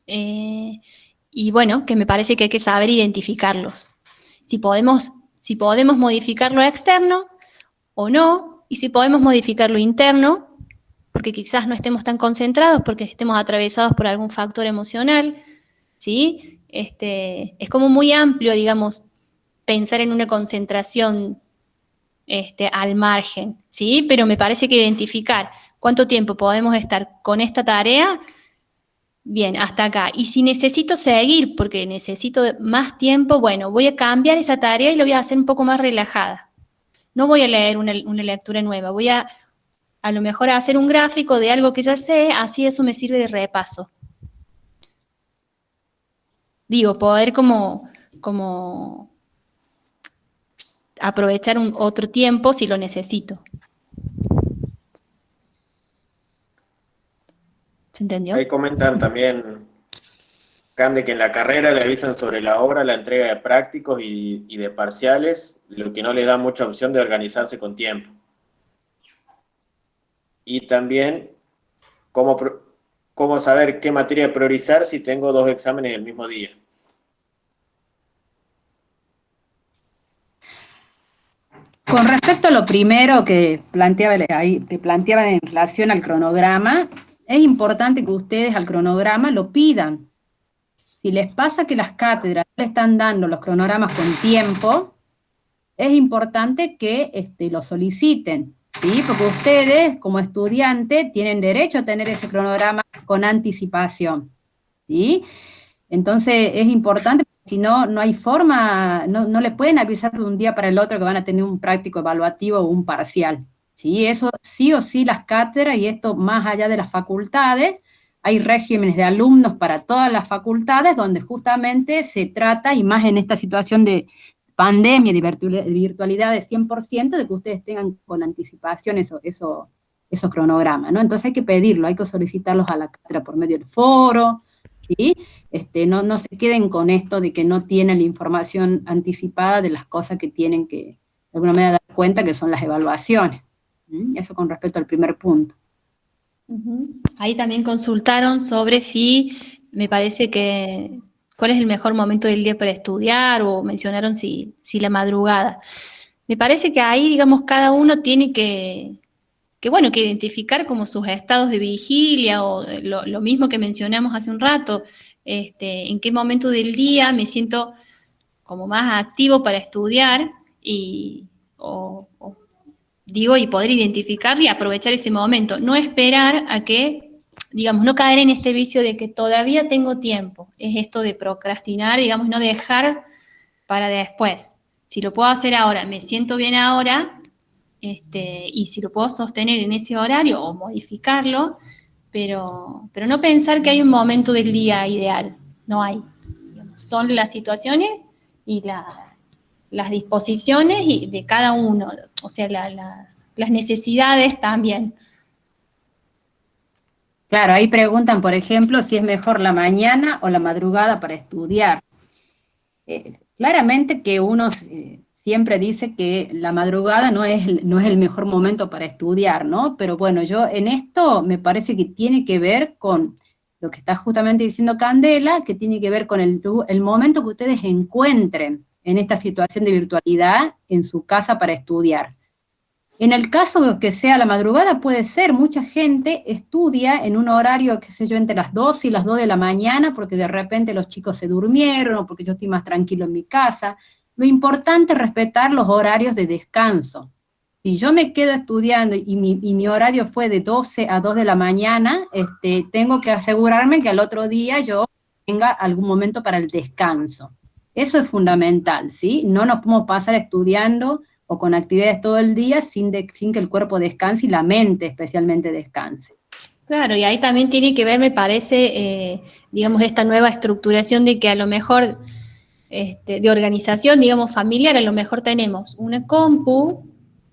y bueno, que me parece que hay que saber identificarlos. Si podemos modificar lo externo o no, y si podemos modificar lo interno, porque quizás no estemos tan concentrados, porque estemos atravesados por algún factor emocional, ¿sí? Es como muy amplio, digamos, pensar en una concentración al margen, ¿sí? Pero me parece que identificar cuánto tiempo podemos estar con esta tarea, bien, hasta acá. Y si necesito seguir, porque necesito más tiempo, bueno, voy a cambiar esa tarea y lo voy a hacer un poco más relajada. No voy a leer una lectura nueva, voy a lo mejor hacer un gráfico de algo que ya sé, así eso me sirve de repaso. Digo, poder como aprovechar otro tiempo si lo necesito. ¿Se entendió? Ahí comentan también, Cande, que en la carrera le avisan sobre la obra, la entrega de prácticos y de parciales, lo que no les da mucha opción de organizarse con tiempo. Y también cómo saber qué materia priorizar si tengo 2 exámenes el mismo día. Con respecto a lo primero que planteaban en relación al cronograma, es importante que ustedes al cronograma lo pidan. Si les pasa que las cátedras no le están dando los cronogramas con tiempo, es importante que lo soliciten, ¿sí? Porque ustedes, como estudiantes, tienen derecho a tener ese cronograma con anticipación, ¿sí? Entonces es importante, si no, no hay forma, no le pueden avisar de un día para el otro que van a tener un práctico evaluativo o un parcial, ¿sí? Eso sí o sí las cátedras, y esto más allá de las facultades, hay regímenes de alumnos para todas las facultades donde justamente se trata, y más en esta situación de pandemia, de virtualidad de 100%, de que ustedes tengan con anticipación esos cronogramas, ¿no? Entonces hay que pedirlo, hay que solicitarlos a la cátedra por medio del foro, ¿sí? No se queden con esto de que no tienen la información anticipada de las cosas que tienen que, de alguna manera, dar cuenta, que son las evaluaciones. Eso con respecto al primer punto. Ahí también consultaron sobre si, me parece que, cuál es el mejor momento del día para estudiar, o mencionaron si la madrugada. Me parece que ahí, digamos, cada uno tiene bueno, que identificar como sus estados de vigilia, o lo mismo que mencionamos hace un rato, en qué momento del día me siento como más activo para estudiar, y poder identificar y aprovechar ese momento. No esperar a que, digamos, no caer en este vicio de que todavía tengo tiempo. Es esto de procrastinar, digamos, no dejar para después. Si lo puedo hacer ahora, me siento bien ahora, y si lo puedo sostener en ese horario o modificarlo, pero no pensar que hay un momento del día ideal. No hay. Digamos, son las situaciones y las disposiciones y de cada uno, o sea, las necesidades también. Claro, ahí preguntan, por ejemplo, si es mejor la mañana o la madrugada para estudiar. Claramente que uno siempre dice que la madrugada no es el mejor momento para estudiar, ¿no? Pero bueno, yo en esto me parece que tiene que ver con lo que está justamente diciendo Candela, que tiene que ver con el momento que ustedes encuentren en esta situación de virtualidad en su casa para estudiar. En el caso que sea la madrugada, puede ser, mucha gente estudia en un horario, qué sé yo, entre las 2 y las 2 de la mañana, porque de repente los chicos se durmieron, o porque yo estoy más tranquilo en mi casa. Lo importante es respetar los horarios de descanso. Si yo me quedo estudiando y mi horario fue de 12 a 2 de la mañana, tengo que asegurarme que al otro día yo tenga algún momento para el descanso. Eso es fundamental, ¿sí? No nos podemos pasar estudiando o con actividades todo el día sin que el cuerpo descanse y la mente especialmente descanse. Claro, y ahí también tiene que ver, me parece, digamos, esta nueva estructuración de que a lo mejor, de organización, digamos, familiar, a lo mejor tenemos una compu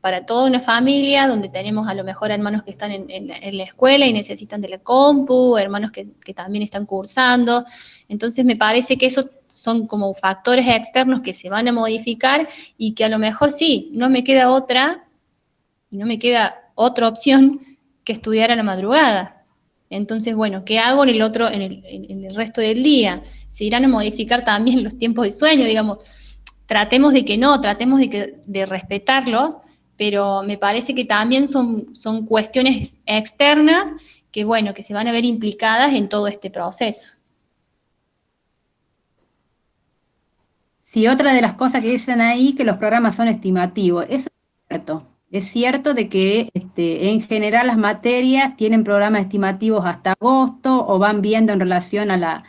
para toda una familia, donde tenemos a lo mejor hermanos que están en la escuela y necesitan de la compu, hermanos que también están cursando. Entonces me parece que esos son como factores externos que se van a modificar, y que a lo mejor sí, no me queda otra opción que estudiar a la madrugada. Entonces, bueno, ¿qué hago en el resto del día? Se irán a modificar también los tiempos de sueño, digamos. Tratemos de respetarlos, pero me parece que también son cuestiones externas que, bueno, que se van a ver implicadas en todo este proceso. Sí, otra de las cosas que dicen ahí, que los programas son estimativos. Eso es cierto. Es cierto de que en general las materias tienen programas estimativos hasta agosto, o van viendo en relación a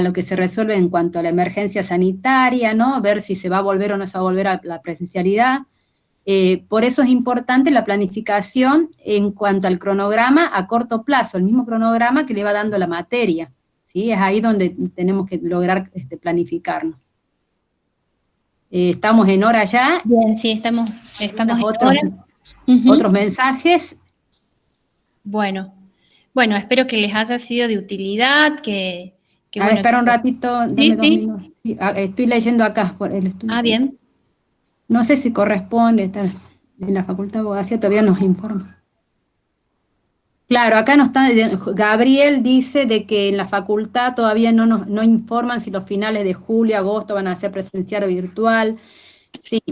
lo que se resuelve en cuanto a la emergencia sanitaria, ¿no? Ver si se va a volver o no se va a volver a la presencialidad. Por eso es importante la planificación en cuanto al cronograma a corto plazo, el mismo cronograma que le va dando la materia, ¿sí? Es ahí donde tenemos que lograr planificarnos. Estamos en hora ya. Bien, sí, estamos en hora. Otros mensajes. Bueno, espero que les haya sido de utilidad, bueno, espera un ratito, dame 2 minutos. Sí, estoy leyendo acá por el estudio. Bien. No sé si corresponde estar en la Facultad de Abogacía, todavía nos informa. Claro, acá no está, Gabriel dice de que en la facultad todavía no informan si los finales de julio, agosto van a ser presencial o virtual. Sí,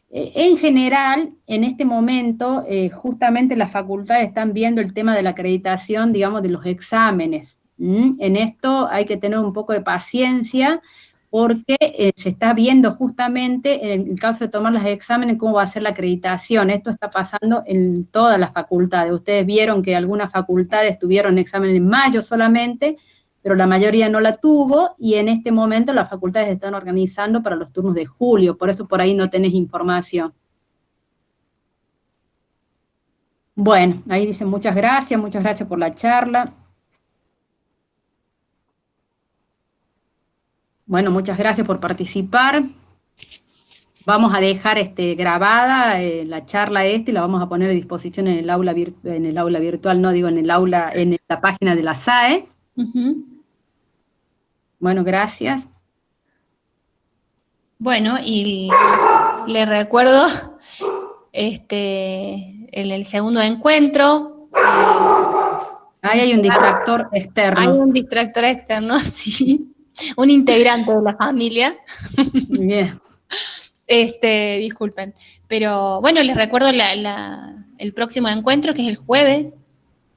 en general, en este momento, justamente las facultades están viendo el tema de la acreditación, digamos, de los exámenes. En esto hay que tener un poco de paciencia, porque se está viendo justamente, en el caso de tomar los exámenes, cómo va a ser la acreditación. Esto está pasando en todas las facultades. Ustedes vieron que algunas facultades tuvieron examen en mayo solamente, pero la mayoría no la tuvo, y en este momento las facultades están organizando para los turnos de julio, por eso por ahí no tenés información. Bueno, ahí dicen muchas gracias por la charla. Bueno, muchas gracias por participar. Vamos a dejar grabada la charla y la vamos a poner a disposición en el aula virtual, no digo en el aula, en la página de la SAE. Bueno, gracias. Bueno, y les recuerdo en el segundo encuentro. Ahí hay un distractor externo. Hay un distractor externo, sí. Un integrante de la familia. Bien. Disculpen. Pero bueno, les recuerdo el próximo encuentro, que es el jueves,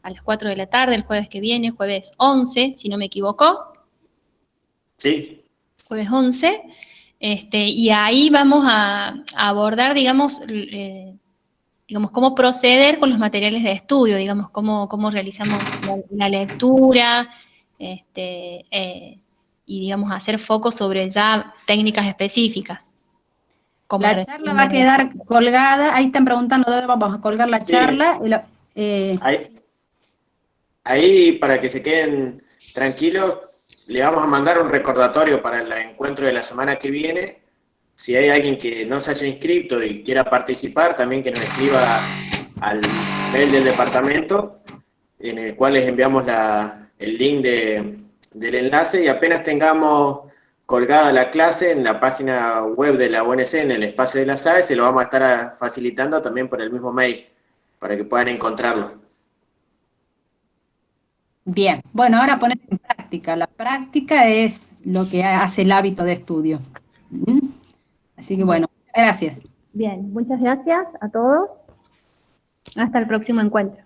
a las 4 de la tarde, el jueves que viene, jueves 11, si no me equivoco. Sí. Jueves 11. Y ahí vamos a abordar, digamos, cómo proceder con los materiales de estudio, digamos, cómo realizamos la lectura, y, digamos, hacer foco sobre ya técnicas específicas. La charla va a quedar colgada, ahí están preguntando dónde vamos a colgar la charla. Ahí, para que se queden tranquilos, le vamos a mandar un recordatorio para el encuentro de la semana que viene. Si hay alguien que no se haya inscrito y quiera participar, también que nos escriba al mail del departamento, en el cual les enviamos el link del enlace, y apenas tengamos colgada la clase en la página web de la UNC, en el espacio de la SAE, se lo vamos a estar facilitando también por el mismo mail, para que puedan encontrarlo. Bien, bueno, ahora poner en práctica. La práctica es lo que hace el hábito de estudio. Así que bueno, gracias. Bien, muchas gracias a todos. Hasta el próximo encuentro.